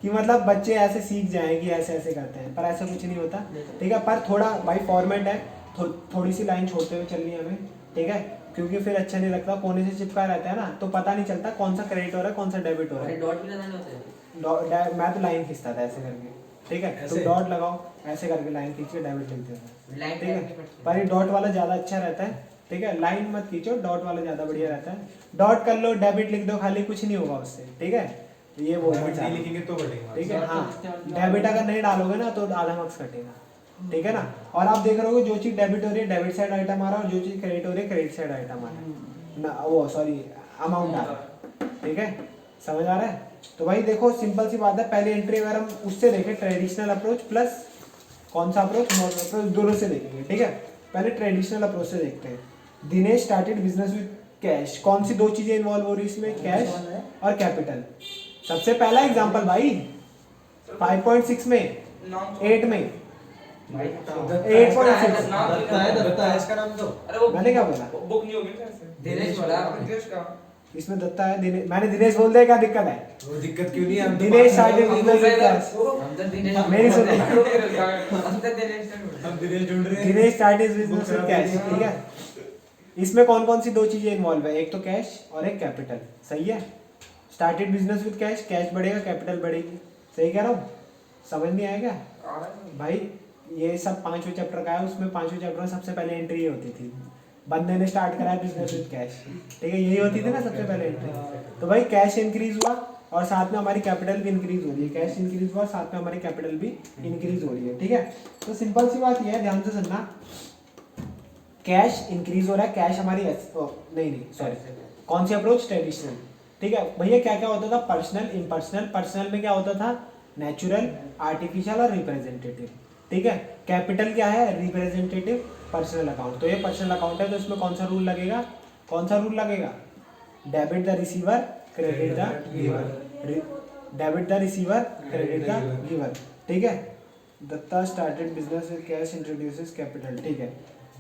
[SPEAKER 1] कि मतलब बच्चे ऐसे सीख जाएं कि ऐसे ऐसे करते हैं, पर ऐसा कुछ नहीं होता। ठीक है, पर थोड़ा भाई फॉर्मेट है, थोड़ी सी लाइन छोड़ते हुए चलनी है हमें। ठीक है, क्योंकि फिर अच्छा नहीं लगता, कोने से चिपका रहता है ना, तो पता नहीं चलता कौन सा क्रेडिट हो रहा है कौन सा डेबिट हो रहा है।
[SPEAKER 3] डॉट भी लगाने होते हैं।
[SPEAKER 1] मैं तो लाइन खींचता था ऐसे करके। ठीक है, तो
[SPEAKER 2] ऐसे?
[SPEAKER 1] डॉट लगाओ, ऐसे करके लाइन खींच के डेबिट लिख देते
[SPEAKER 3] लाइन
[SPEAKER 1] हैं। ठीक है,
[SPEAKER 3] खींचनी पड़ती है।
[SPEAKER 1] पर ये डॉट वाला ज्यादा अच्छा रहता है। ठीक है, लाइन मत खींचो, डॉट वाला ज्यादा बढ़िया रहता है। डॉट कर लो, डेबिट लिख दो, खाली कुछ नहीं होगा उससे। ठीक है, ये बोलना
[SPEAKER 2] डेबिट
[SPEAKER 1] चाह
[SPEAKER 2] नहीं
[SPEAKER 1] रहा हूँ।
[SPEAKER 2] लिखेंगे तो कटेगा।
[SPEAKER 1] ठीक है,
[SPEAKER 4] Dot
[SPEAKER 1] हाँ,
[SPEAKER 4] लिखते हैं,
[SPEAKER 1] डेबिट अगर नहीं डालोगे ना तो आधा मार्क्स कटेगा। ठीक है ना, और आप देख रहे हो जो चीज डेबिट हो रही है डेबिट साइड आइटम आ रहा है, और जो चीज क्रेडिट हो रही है क्रेडिट साइड आइटम आ रहा है ना, वो सॉरी अमाउंट आ रहा है। ठीक है, समझ आ रहा है? तो भाई देखो सिंपल सी बात है, पहली एंट्री अगर हम उससे देखें ट्रेडिशनल अप्रोच प्लस कौन सा अप्रोच, मॉडर्न अप्रोच, दोनों से देखेंगे। ठीक है, पहले ट्रेडिशनल अप्रोच से देखते हैं। Dinesh started business with cash. कौन सी दो चीजें इन्वॉल्व हो रही है इसमें, कैश और कैपिटल। सबसे पहला एग्जांपल भाई 5.6 में 8 में
[SPEAKER 3] भाई
[SPEAKER 1] 8.6
[SPEAKER 2] दत्ता है इसका नाम तो।
[SPEAKER 3] अरे वो
[SPEAKER 1] मैंने क्या बोला?
[SPEAKER 5] बुक नहीं होगी क्या ऐसे?
[SPEAKER 3] दिनेश बोला।
[SPEAKER 5] दिनेश का
[SPEAKER 1] इसमें दत्ता है, मैंने दिनेश बोल दिया, क्या दिक्कत है?
[SPEAKER 2] वो दिक्कत क्यों नहीं है? हम तो
[SPEAKER 1] दिनेश
[SPEAKER 2] बात कर रहे
[SPEAKER 1] started
[SPEAKER 2] हैं।
[SPEAKER 1] business with cash।
[SPEAKER 3] हम तो दिनेश
[SPEAKER 1] मेरी सुनो।
[SPEAKER 3] हम तो दिनेश से
[SPEAKER 2] हम दिनेश ढूंढ रहे हैं।
[SPEAKER 1] Dinesh started business with
[SPEAKER 2] Book
[SPEAKER 1] cash.
[SPEAKER 2] खराब
[SPEAKER 1] ठीक है, इसमें कौन कौन सी दो चीजें इन्वॉल्व है, एक तो कैश और एक कैपिटल। सही है, started business with cash, cash बढ़ेगा कैपिटल बढ़ेगी। सही कह रहा हूँ? समझ नहीं आएगा भाई? ये सब पांचवें चैप्टर का है, उसमें पांचवें चैप्टर में सबसे पहले एंट्री ये होती थी, बंदे ने स्टार्ट कराया बिजनेस विद कैश। ठीक है, यही होती थी ना सबसे पहले एंट्री। तो भाई कैश इंक्रीज हुआ और साथ में हमारी कैपिटल भी इंक्रीज हो रही है, कैश इंक्रीज हुआ साथ में हमारी कैपिटल भी इंक्रीज हो रही है। ठीक है, तो सिंपल सी बात ये है, ध्यान से सुनना, कैश इंक्रीज हो रहा है, कैश हमारी नहीं सॉरी, कौन सी अप्रोच, ट्रेडिशनल। ठीक है भैया, क्या क्या होता था, पर्सनल, इम्पर्सनल। पर्सनल में क्या होता था, नेचुरल, आर्टिफिशियल और रिप्रेजेंटेटिव। ठीक है, कैपिटल क्या है, रिप्रेजेंटेटिव पर्सनल अकाउंट। तो ये पर्सनल अकाउंट है, तो इसमें कौन सा रूल लगेगा, कौन सा रूल लगेगा, debit the receiver credit the giver, debit the receiver credit the giver. ठीक है, Datta started business with cash introduces capital. ठीक है,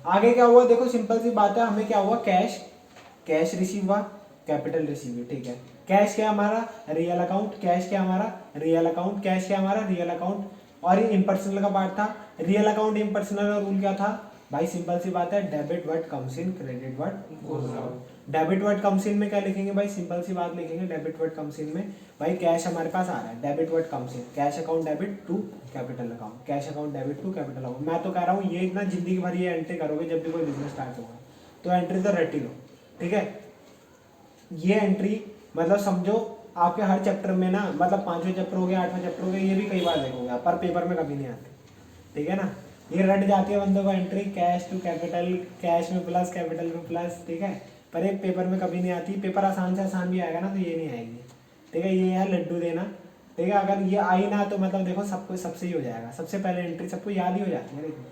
[SPEAKER 1] आगे क्या हुआ देखो, सिंपल सी बात है, हमें क्या हुआ, कैश रिसीव हुआ, कैपिटल रिसीव हुई। ठीक है, कैश क्या हमारा, रियल अकाउंट, कैश क्या हमारा, रियल अकाउंट, कैश क्या हमारा, रियल अकाउंट। और ये इम्पर्सनल का पार्ट था, रियल अकाउंट इम्पर्सनल का रूल क्या था भाई, सिंपल सी बात है, debit what comes in, credit what goes out. Debit what comes इन में क्या लिखेंगे भाई, सिंपल सी बात लिखेंगे, डेबिट व्हाट कम्स इन में भाई कैश हमारे पास आ रहा है, debit what comes in, cash account debit to capital account, cash account debit to capital account. मैं तो कह रहा हूँ ये इतना जिंदगी भर ये एंट्री करोगे जब भी कोई बिजनेस स्टार्ट होगा, तो एंट्री तो रट ही लो। ठीक है, ये एंट्री मतलब समझो आपके हर चैप्टर में ना, मतलब 5वें चैप्टर हो गया, 8वां चैप्टर हो गया, ये भी कई बार देखोगे पर पेपर में कभी नहीं आते। ठीक है ना, ये रट जाती है बंदों को entry, cash to capital, cash में प्लस कैपिटल में प्लस। ठीक है, पर एक पेपर में कभी नहीं आती, पेपर आसान से आसान भी आएगा ना तो ये नहीं आएगी। ठीक है, ये है लड्डू देना। ठीक है, अगर ये आई ना तो मतलब देखो सबको सबसे ही हो जाएगा, सबसे पहले एंट्री सबको याद ही हो जाती है। देखो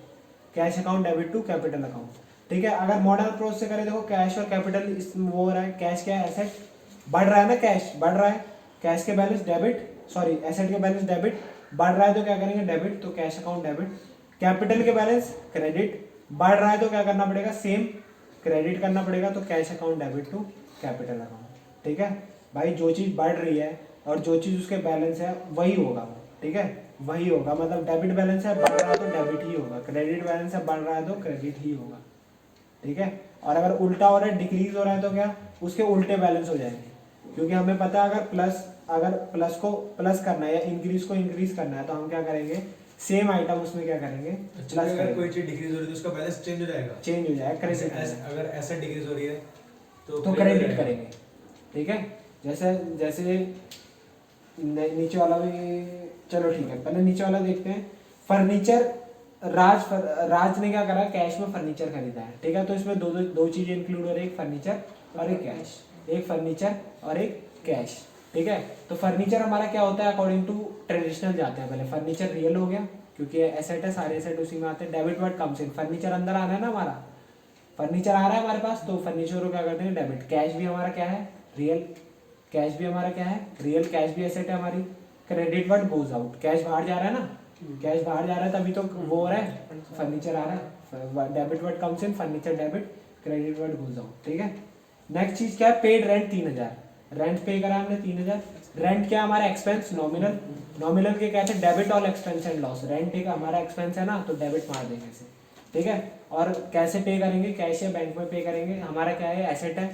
[SPEAKER 1] cash account debit to capital account. ठीक है, अगर मॉडल अप्रोच से करें, देखो कैश और कैपिटल वो हो रहा है, कैश क्या है, एसेट बढ़ रहा है ना, कैश बढ़ रहा है, कैश के बैलेंस डेबिट, सॉरी एसेट के बैलेंस डेबिट, बढ़ रहा है तो क्या करेंगे, डेबिट, तो कैश अकाउंट डेबिट। कैपिटल के बैलेंस क्रेडिट, बढ़ रहा है तो क्या करना पड़ेगा, सेम क्रेडिट करना पड़ेगा, तो cash account debit to capital account. ठीक है भाई, जो चीज़ बढ़ रही है और जो चीज़ उसके बैलेंस है वही होगा। ठीक है, वही होगा, मतलब डेबिट बैलेंस है बढ़ रहा है तो डेबिट ही होगा, क्रेडिट बैलेंस है बढ़ रहा है तो क्रेडिट ही होगा। ठीक है, और अगर उल्टा हो रहा है, डिक्रीज हो रहा है, तो क्या उसके उल्टे बैलेंस हो जाएंगे, क्योंकि हमें पता है अगर प्लस को प्लस करना है या इंक्रीज को इंक्रीज करना है तो हम क्या करेंगे, सेम आइटम उसमें क्या करेंगे,
[SPEAKER 2] अच्छा,
[SPEAKER 1] प्लस
[SPEAKER 2] अगर
[SPEAKER 1] करेंगे,
[SPEAKER 2] कोई चीज डिक्रीज हो रही है तो उसका बैलेंस चेंज हो जाएगा,
[SPEAKER 1] चेंज हो जाएगा, क्रेडिट
[SPEAKER 2] अगर ऐसा डिक्रीज हो रही है
[SPEAKER 1] तो क्रेडिट करेंगे। ठीक है, जैसे नीचे वाला भी, चलो ठीक है, पहले नीचे वाला देखते हैं। फर्नीचर, राज ने क्या करा, कैश में फर्नीचर खरीदा है। ठीक है, तो इसमें दो चीजें इंक्लूड हो रही है, एक फर्नीचर और एक कैश, एक फर्नीचर और एक कैश। ठीक है, तो फर्नीचर हमारा क्या होता है, अकॉर्डिंग टू ट्रेडिशनल जाते हैं, पहले फर्नीचर रियल हो गया क्योंकि एसेट है, सारे एसेट उसी में आते हैं। Debit word comes in, furniture अंदर आ रहा है ना, हमारा फर्नीचर आ रहा है हमारे पास, तो फर्नीचर को क्या करते हैं, डेबिट। कैश भी हमारा क्या है, रियल, कैश भी हमारा क्या है, रियल, कैश भी एसेट है हमारी। Credit word goes out, cash बाहर जा रहा है ना, कैश बाहर जा रहा है तभी तो वो हो रहा है, फर्नीचर आ रहा है। Debit word comes in, furniture debit, credit word goes out. ठीक है, नेक्स्ट चीज क्या है, पेड रेंट 3000। रेंट पे करा हमने 3000। रेंट क्या हमारा एक्सपेंस, नॉमिनल। नॉमिनल के कहते हैं debit all expense and loss. Rent एक हमारा एक्सपेंस है ना, तो डेबिट मार देंगे इसे, ठीक है। और कैसे पे करेंगे, कैश या बैंक में पे करेंगे। हमारा क्या है, एसेट है,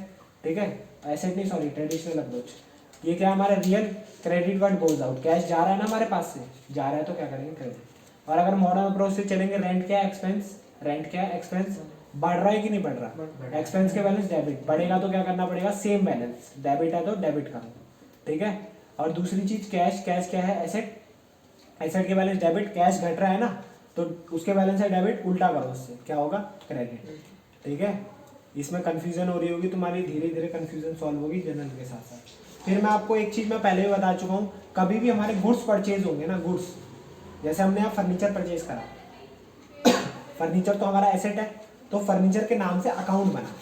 [SPEAKER 1] ठीक है। एसेट नहीं, सॉरी, ट्रेडिशनल अप्रोच। ये क्या हमारा real, credit word goes out. Cash जा रहा है ना हमारे पास से, जा रहा है तो क्या करेंगे, क्रेडिट। और अगर मॉडर्न अप्रोच से चलेंगे, रेंट क्या है, एक्सपेंस। रेंट क्या है, एक्सपेंस। बढ़ रहा है कि नहीं बढ़ रहा, एक्सपेंस के बैलेंस डेबिट। बढ़ेगा तो क्या करना पड़ेगा, सेम बैलेंस। डेबिट है तो डेबिट करो, ठीक है। और दूसरी चीज कैश। कैश क्या है, एसेट। एसेट के बैलेंस डेबिट। कैश घट रहा है ना, तो उसके बैलेंस है डेबिट, उल्टा करो उससे, क्या होगा, क्रेडिट, ठीक है। इसमें कंफ्यूजन हो रही होगी तुम्हारी, धीरे धीरे कंफ्यूजन सॉल्व होगी जनरल के साथ साथ। फिर मैं आपको एक चीज मैं पहले भी बता चुका हूँ, कभी भी हमारे गुड्स परचेज होंगे ना, गुड्स, जैसे हमने यहाँ फर्नीचर परचेज करा, फर्नीचर तो हमारा एसेट है, तो फर्नीचर के नाम से अकाउंट बना,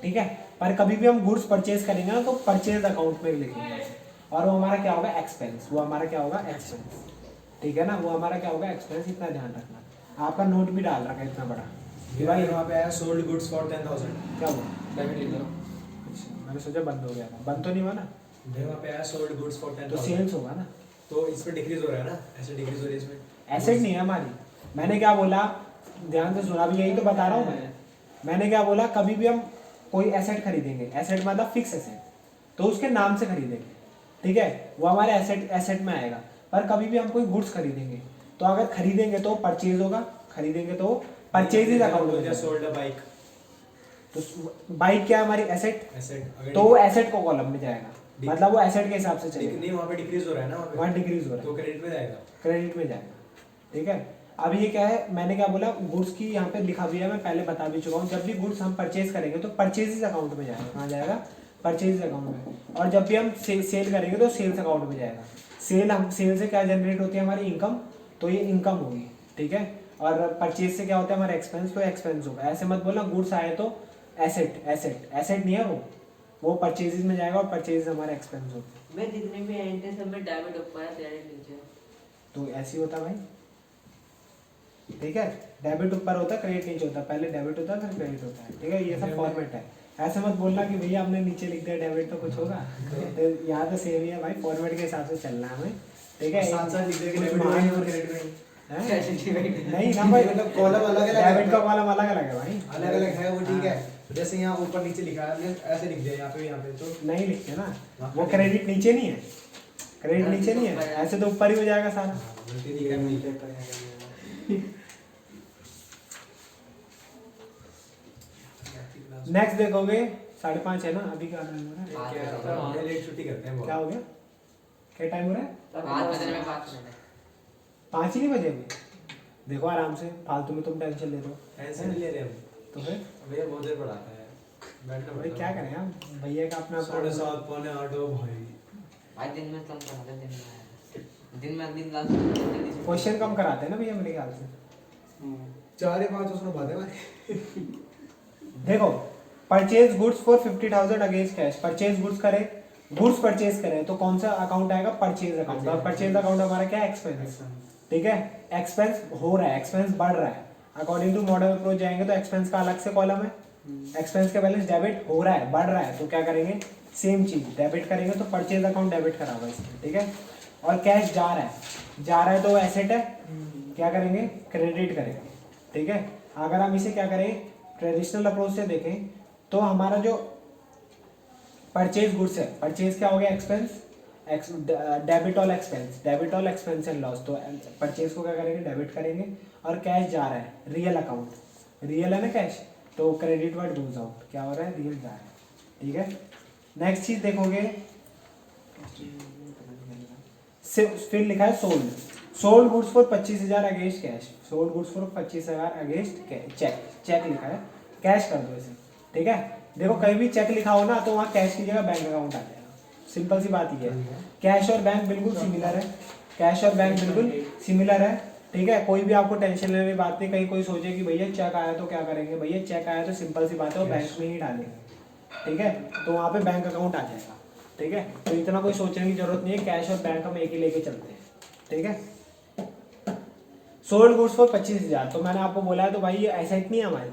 [SPEAKER 1] ठीक है। पर कभी भी हम गुड्स परचेज करेंगे ना, तो परचेज अकाउंट में लिखेंगे, और वो हमारा क्या होगा, एक्सपेंस। वो हमारा क्या होगा, एक्सपेंस, ठीक है ना। वो हमारा क्या होगा, एक्सपेंस। इतना ध्यान रखना। आपका नोट भी डाल रखा है इतना बड़ा कि भाई
[SPEAKER 2] वहाँ पे आया सोल्ड गुड्स फॉर 10,000।
[SPEAKER 1] क्या हुआ,
[SPEAKER 3] डेबिट लिख लो।
[SPEAKER 1] अच्छा, मैंने सोचा बंद हो गया था, बंद तो नहीं हुआ ना,
[SPEAKER 2] वहाँ पे आया सोल्ड गुड्स फॉर
[SPEAKER 1] तो
[SPEAKER 2] 10,000।
[SPEAKER 1] सेल्स होगा ना।
[SPEAKER 2] तो इस पे डिक्रीज हो रहा है ना, ऐसे डिक्रीज हो रही है इसमें।
[SPEAKER 1] एसेट नहीं है हमारी। मैंने क्या बोला, ध्यान से सुना, भी यही तो बता रहा हूँ मैंने क्या बोला, कभी भी हम कोई एसेट खरीदेंगे, एसेट मतलब फिक्स एसेट, तो उसके नाम से खरीदेंगे, ठीक है, वो हमारे एसेट में आएगा। पर कभी भी हम कोई गुड्स खरीदेंगे, तो अगर खरीदेंगे तो परचेज होगा, खरीदेंगे तो परचेज अकाउंट में जाएगा।
[SPEAKER 2] सोल्ड अ बाइक,
[SPEAKER 1] तो बाइक क्या है हमारी, एसेट,
[SPEAKER 2] एसेट,
[SPEAKER 1] तो वो एसेट को कॉलम में जाएगा, मतलब वो एसेट के हिसाब से चलेगा।
[SPEAKER 2] नहीं वहाँ पे डिक्रीज हो रहा है ना,
[SPEAKER 1] वहाँ डिक्रीज हो रहा है,
[SPEAKER 2] तो क्रेडिट में जाएगा,
[SPEAKER 1] क्रेडिट में जाएगा, ठीक है। अब ये क्या है, मैंने क्या बोला, गुड्स की यहाँ पे लिखा भी है, मैं पहले बता भी चुका हूँ। जब भी गुड्स हम परचेज करेंगे तो परचेज अकाउंट में जाएगा, कहाँ जाएगा, परचेज अकाउंट में। और जब भी हम सेल करेंगे तो सेल्स अकाउंट में जाएगा। सेल से क्या जनरेट होती है, हमारी इनकम, तो ये इनकम होगी, ठीक है। और परचेज से क्या होता है, हमारा एक्सपेंस, तो एक्सपेंस होगा। ऐसे मत बोलना गुड्स आए तो एसेट नहीं है वो परचेजेस में जाएगा, और परचेज हमारा एक्सपेंस होता है।
[SPEAKER 3] मैं जितने भी एंड थे सब में डेबिट ऊपर है, क्रेडिट नीचे।
[SPEAKER 1] तो ऐसे ही होता भाई, ठीक है। डेबिट ऊपर होता है, क्रेडिट नीचे होता है। पहले डेबिट होता है, फिर क्रेडिट होता है, ठीक है। ये सब फॉर्मेट है। ऐसे मत बोलना कि भैया आपने नीचे लिख दिया डेबिट तो कुछ होगा। तो यहाँ तो सेम ही है भाई, फॉर्मेट के हिसाब से चलना है हमें, ठीक है।
[SPEAKER 2] साथ साथ लिख दे कि
[SPEAKER 1] कुछ
[SPEAKER 2] डेबिट
[SPEAKER 1] मान-
[SPEAKER 2] में और क्रेडिट में
[SPEAKER 1] हैं? नहीं ना भाई,
[SPEAKER 2] मतलब कॉलम अलग अलग है,
[SPEAKER 1] डेबिट का कॉलम अलग अलग है भाई,
[SPEAKER 2] अलग अलग है वो, ठीक है। जैसे यहाँ ऊपर नीचे लिखा है, हमने ऐसे लिख दिया यहाँ पे, तो
[SPEAKER 1] नहीं लिखते ना, वो क्रेडिट नीचे नहीं है, क्रेडिट नीचे नहीं है, ऐसे तो ऊपर ही हो जाएगा सारा।
[SPEAKER 2] गलती नहीं करनी।
[SPEAKER 1] नेक्स्ट देखोगे 5:30 है ना, अभी क्या टाइम हो रहा है,
[SPEAKER 2] क्या लेट छुट्टी करते हैं
[SPEAKER 1] क्या हो गया, क्या टाइम हो रहा है,
[SPEAKER 3] 5 बजने में 5 मिनट है।
[SPEAKER 1] 5 ही नहीं बजे अभी। देखो आराम से, फालतू में तुम टेंशन ले रहे हो,
[SPEAKER 2] टेंशन नहीं ले रहे हम,
[SPEAKER 1] तो फिर
[SPEAKER 2] भैया बहुत देर पढ़ाता है, बैठना
[SPEAKER 1] भाई क्या करें हम, भैया का अपना
[SPEAKER 2] 7:30 पौने 8 हो भाई।
[SPEAKER 3] आज दिन में कम पढ़ाते हैं, दिन में दिन क्लास
[SPEAKER 1] क्वेश्चन कम कराते हैं ना भैया मेरे ख्याल से।
[SPEAKER 2] 4 या 5 उसमें बातें भाई।
[SPEAKER 1] देखो, purchase goods for 50,000 against cash. Purchase goods करे, गुड्स परचेज करे तो कौन सा अकाउंट आएगा, परचेज अकाउंट। और परचेज अकाउंट हमारा क्या है, एक्सपेंस, ठीक है। एक्सपेंस हो रहा है, एक्सपेंस बढ़ रहा है, अकॉर्डिंग टू मॉडल अप्रोच जाएंगे तो एक्सपेंस का अलग से कॉलम है, एक्सपेंस के बैलेंस डेबिट हो रहा है, बढ़ रहा है, तो क्या करेंगे, सेम चीज डेबिट करेंगे, तो परचेज अकाउंट डेबिट करा हुआ इसमें, ठीक है। और कैश जा रहा है तो एसेट है, क्या करेंगे, क्रेडिट करेंगे, ठीक है। अगर हम इसे क्या करें, ट्रेडिशनल अप्रोच से देखें तो हमारा जो परचेज गुड्स है, परचेज क्या हो गया, expense, debit all expense, debit all expense and loss, तो परचेज को क्या करेंगे, डेबिट करेंगे। और कैश जा रहा है, रियल अकाउंट, रियल है ना कैश, तो क्रेडिट वर्ड गोज आउट, क्या हो रहा है, रियल जा रहा है, ठीक है। नेक्स्ट चीज देखोगे, फिर लिखा है sold, sold goods for 25,000 against cash, sold goods for 25,000 against cheque लिखा है, कैश कर दो इसे, ठीक है। देखो कहीं भी चेक लिखा हो ना, तो वहाँ कैश की जगह बैंक अकाउंट आ जाएगा, सिंपल सी बात ये है। कैश और बैंक बिल्कुल सिमिलर है, कैश और बैंक बिल्कुल सिमिलर है, ठीक है। कोई भी आपको टेंशन लेने की बात नहीं। कहीं कोई सोचे कि भैया चेक आया तो क्या करेंगे, भैया चेक आया तो सिंपल सी बात है, वो बैंक में ही डालेंगे, ठीक है। तो वहाँ पे बैंक अकाउंट आ जाएगा, ठीक है। तो इतना कोई सोचने की जरूरत नहीं है, कैश और बैंक हम एक ही लेके चलते हैं, ठीक है। सोल्ड गुड्स फॉर 25,000, तो मैंने आपको बोला है, तो भाई ये एसेट नहीं है हमारी,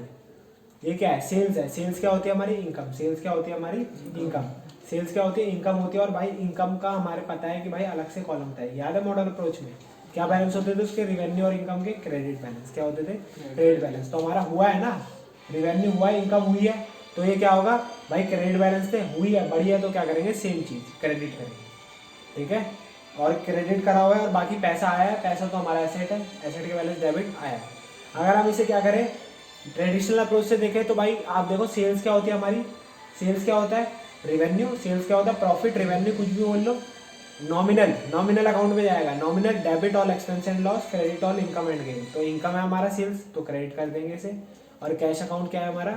[SPEAKER 1] ये क्या है, सेल्स है। सेल्स क्या होती है हमारी, इनकम। सेल्स क्या होती है हमारी, इनकम। सेल्स क्या होती है, इनकम होती है। और भाई इनकम का हमारे पता है कि भाई अलग से कॉलम होता है, याद है मॉडल अप्रोच में क्या बैलेंस होते थे उसके, रेवेन्यू और इनकम के क्रेडिट बैलेंस। क्या होते थे, क्रेडिट बैलेंस। तो हमारा हुआ है ना, रेवेन्यू हुआ है, इनकम हुई है, तो ये क्या होगा भाई, क्रेडिट बैलेंस थे, हुई है, बढ़ी है, तो क्या करेंगे, सेम चीज क्रेडिट करेंगे, ठीक है। और क्रेडिट करा हुआ है और बाकी पैसा आया है, पैसा तो हमारा एसेट है, एसेट का बैलेंस डेबिट आया है। अगर हम इसे क्या करें, ट्रेडिशनल अप्रोच से देखें तो भाई आप देखो सेल्स क्या होती है हमारी, सेल्स क्या होता है, रेवेन्यू, सेल्स क्या होता है, प्रॉफिट, रेवेन्यू कुछ भी बोल लो, नॉमिनल अकाउंट में जाएगा, nominal debit all expense and loss, credit all income and gain. तो इनकम है हमारा सेल्स, तो क्रेडिट कर देंगे इसे। और कैश अकाउंट क्या है हमारा,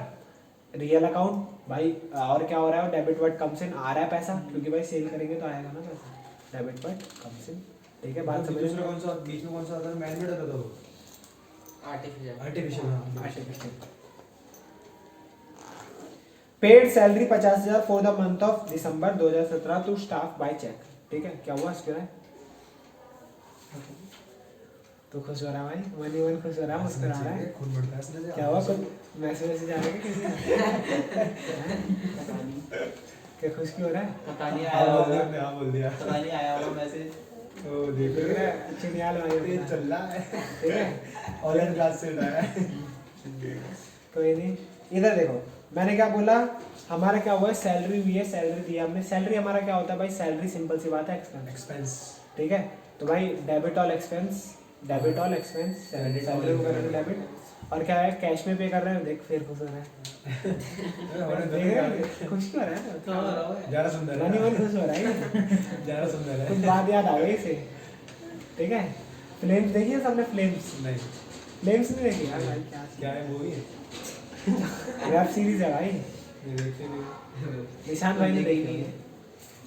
[SPEAKER 1] रियल अकाउंट भाई। और क्या हो रहा है, डेबिट वर्ड कम्स इन, आ रहा है पैसा, क्योंकि भाई सेल करेंगे तो आएगा ना पैसा, डेबिट वर्ड कम्स इन, ठीक है। बात समझ
[SPEAKER 2] दूसरा कौन सा बीच में कौन सा आता है, मैनमेड आता था वो,
[SPEAKER 3] artificial
[SPEAKER 2] artificial.
[SPEAKER 1] Artificial. Paid salary 50,000 for the month of December 2017 to staff by cheque, ठीक है। क्या हुआ इसके, तो खुश हो रहा है भाई, मन ही मन खुश हो रहा है, मुस्कुरा रहा है,
[SPEAKER 2] खून बढ़ता है इसलिए।
[SPEAKER 1] क्या हुआ, कुछ मैसेज आ रहा है किसी क्या, खुश क्यों हो रहा है,
[SPEAKER 4] पता नहीं
[SPEAKER 2] हाँ
[SPEAKER 4] आया
[SPEAKER 2] बोल दिया,
[SPEAKER 4] होगा,
[SPEAKER 2] हाँ बोल दिया।
[SPEAKER 4] पता नहीं आया होगा मैसेज।
[SPEAKER 2] ओ देख रहे हो,
[SPEAKER 1] अच्छी नियाल भाई,
[SPEAKER 2] तेज चल रहा है,
[SPEAKER 1] ठीक है।
[SPEAKER 2] ऑनलाइन क्लास से उठाया।
[SPEAKER 1] कोई नहीं, इधर देखो मैंने क्या बोला, हमारा क्या हुआ है, सैलरी हुई है, सैलरी दिया हमने। सैलरी हमारा क्या होता है भाई, सैलरी सिंपल सी बात है,
[SPEAKER 2] एक्सपेंस,
[SPEAKER 1] ठीक है। तो भाई debit all expense, debit all expense, salary को कर रहे हैं डेबिट। और क्या है, कैश में पे कर रहे हैं, देख फिर खुश हो रहा है, देख रहे हैं? खुश क्यों हो रहा है,
[SPEAKER 4] तो हो रहा है।
[SPEAKER 2] ज़्यादा सुंदर
[SPEAKER 1] मन ही
[SPEAKER 2] है,
[SPEAKER 1] मन खुश हो रहा है,
[SPEAKER 2] ज़्यादा सुंदर
[SPEAKER 1] कुछ
[SPEAKER 2] है।
[SPEAKER 1] बात याद आ गई इसे, ठीक है। फ्लेम्स देखिए सबने, फ्लेम्स,
[SPEAKER 2] नहीं,
[SPEAKER 1] फ्लेम्स नहीं देखी यार भाई,
[SPEAKER 2] क्या है वो ही है,
[SPEAKER 1] वेब सीरीज है भाई,
[SPEAKER 2] ये देखते नहीं।
[SPEAKER 1] निशांत भाई ने देखी है।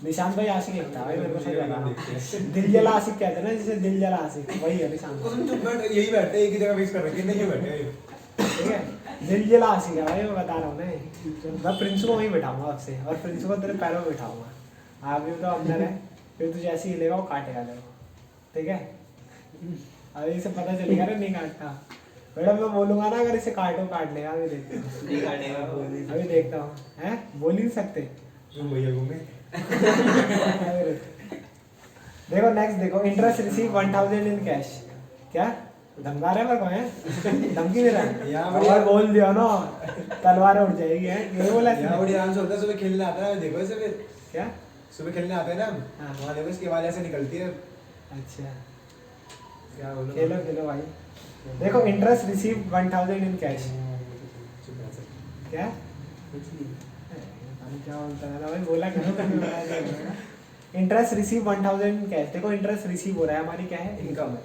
[SPEAKER 1] निशांत भाई आशिक एक था भाई, मेरे को सही
[SPEAKER 2] देखते
[SPEAKER 1] लगा,
[SPEAKER 2] हैं।
[SPEAKER 1] दिल जला आशिक कहते हैं ना, जिसे दिल जला आशिक, वही है निशांत
[SPEAKER 2] कसम चुप बैठ, यही बैठते हैं, एक ही जगह फिक्स कर रखे, नहीं बैठे हैं।
[SPEAKER 1] ठीक है। दिल जला आशिक है भाई, मैं बता रहा हूँ मैं प्रिंस को वहीं बैठाऊंगा आपसे, और प्रिंस को तेरे पैरों में बैठाऊंगा। आप भी तो अंदर है, फिर तू जैसे ही हिलेगा वो काटेगा तेरे को, ठीक है। अभी इसे पता चलेगा ना नहीं काटता, बेटा मैं बोलूंगा ना अगर इसे काटो काट लेगा, अभी देखते हैं,
[SPEAKER 4] नहीं काटेगा वो।
[SPEAKER 1] अभी देखता हूँ, हैं बोल ही नहीं सकते।
[SPEAKER 2] तुम भैया घूमे,
[SPEAKER 1] देखो नेक्स्ट देखो, इंटरेस्ट रिसीव 1000 इन कैश। क्या धमका रहे मेरे को, हैं धमकी दे रहा है
[SPEAKER 2] यहाँ
[SPEAKER 1] और बोल दिया ना तलवार उड़ जाएगी, है ये बोला
[SPEAKER 2] यहाँ
[SPEAKER 1] इसने?
[SPEAKER 2] बड़ी आराम से होता है, सुबह खेलने आता है ना, देखो इसे फिर,
[SPEAKER 1] क्या,
[SPEAKER 2] सुबह खेलने आते हैं ना हम,
[SPEAKER 1] हाँ।
[SPEAKER 2] वहाँ देखो इसकी आवाज़ ऐसे निकलती है।
[SPEAKER 1] अच्छा
[SPEAKER 2] क्या बोलो,
[SPEAKER 1] खेलो खेलो भाई। देखो इंटरेस्ट रिसीव 1000 इन कैश, क्या
[SPEAKER 4] कुछ नहीं।
[SPEAKER 1] क्या बोलता है भाई, बोला करो। Interest receive 1000 in cash. देखो इंटरेस्ट रिसीव हो रहा है, हमारी क्या है, इनकम है,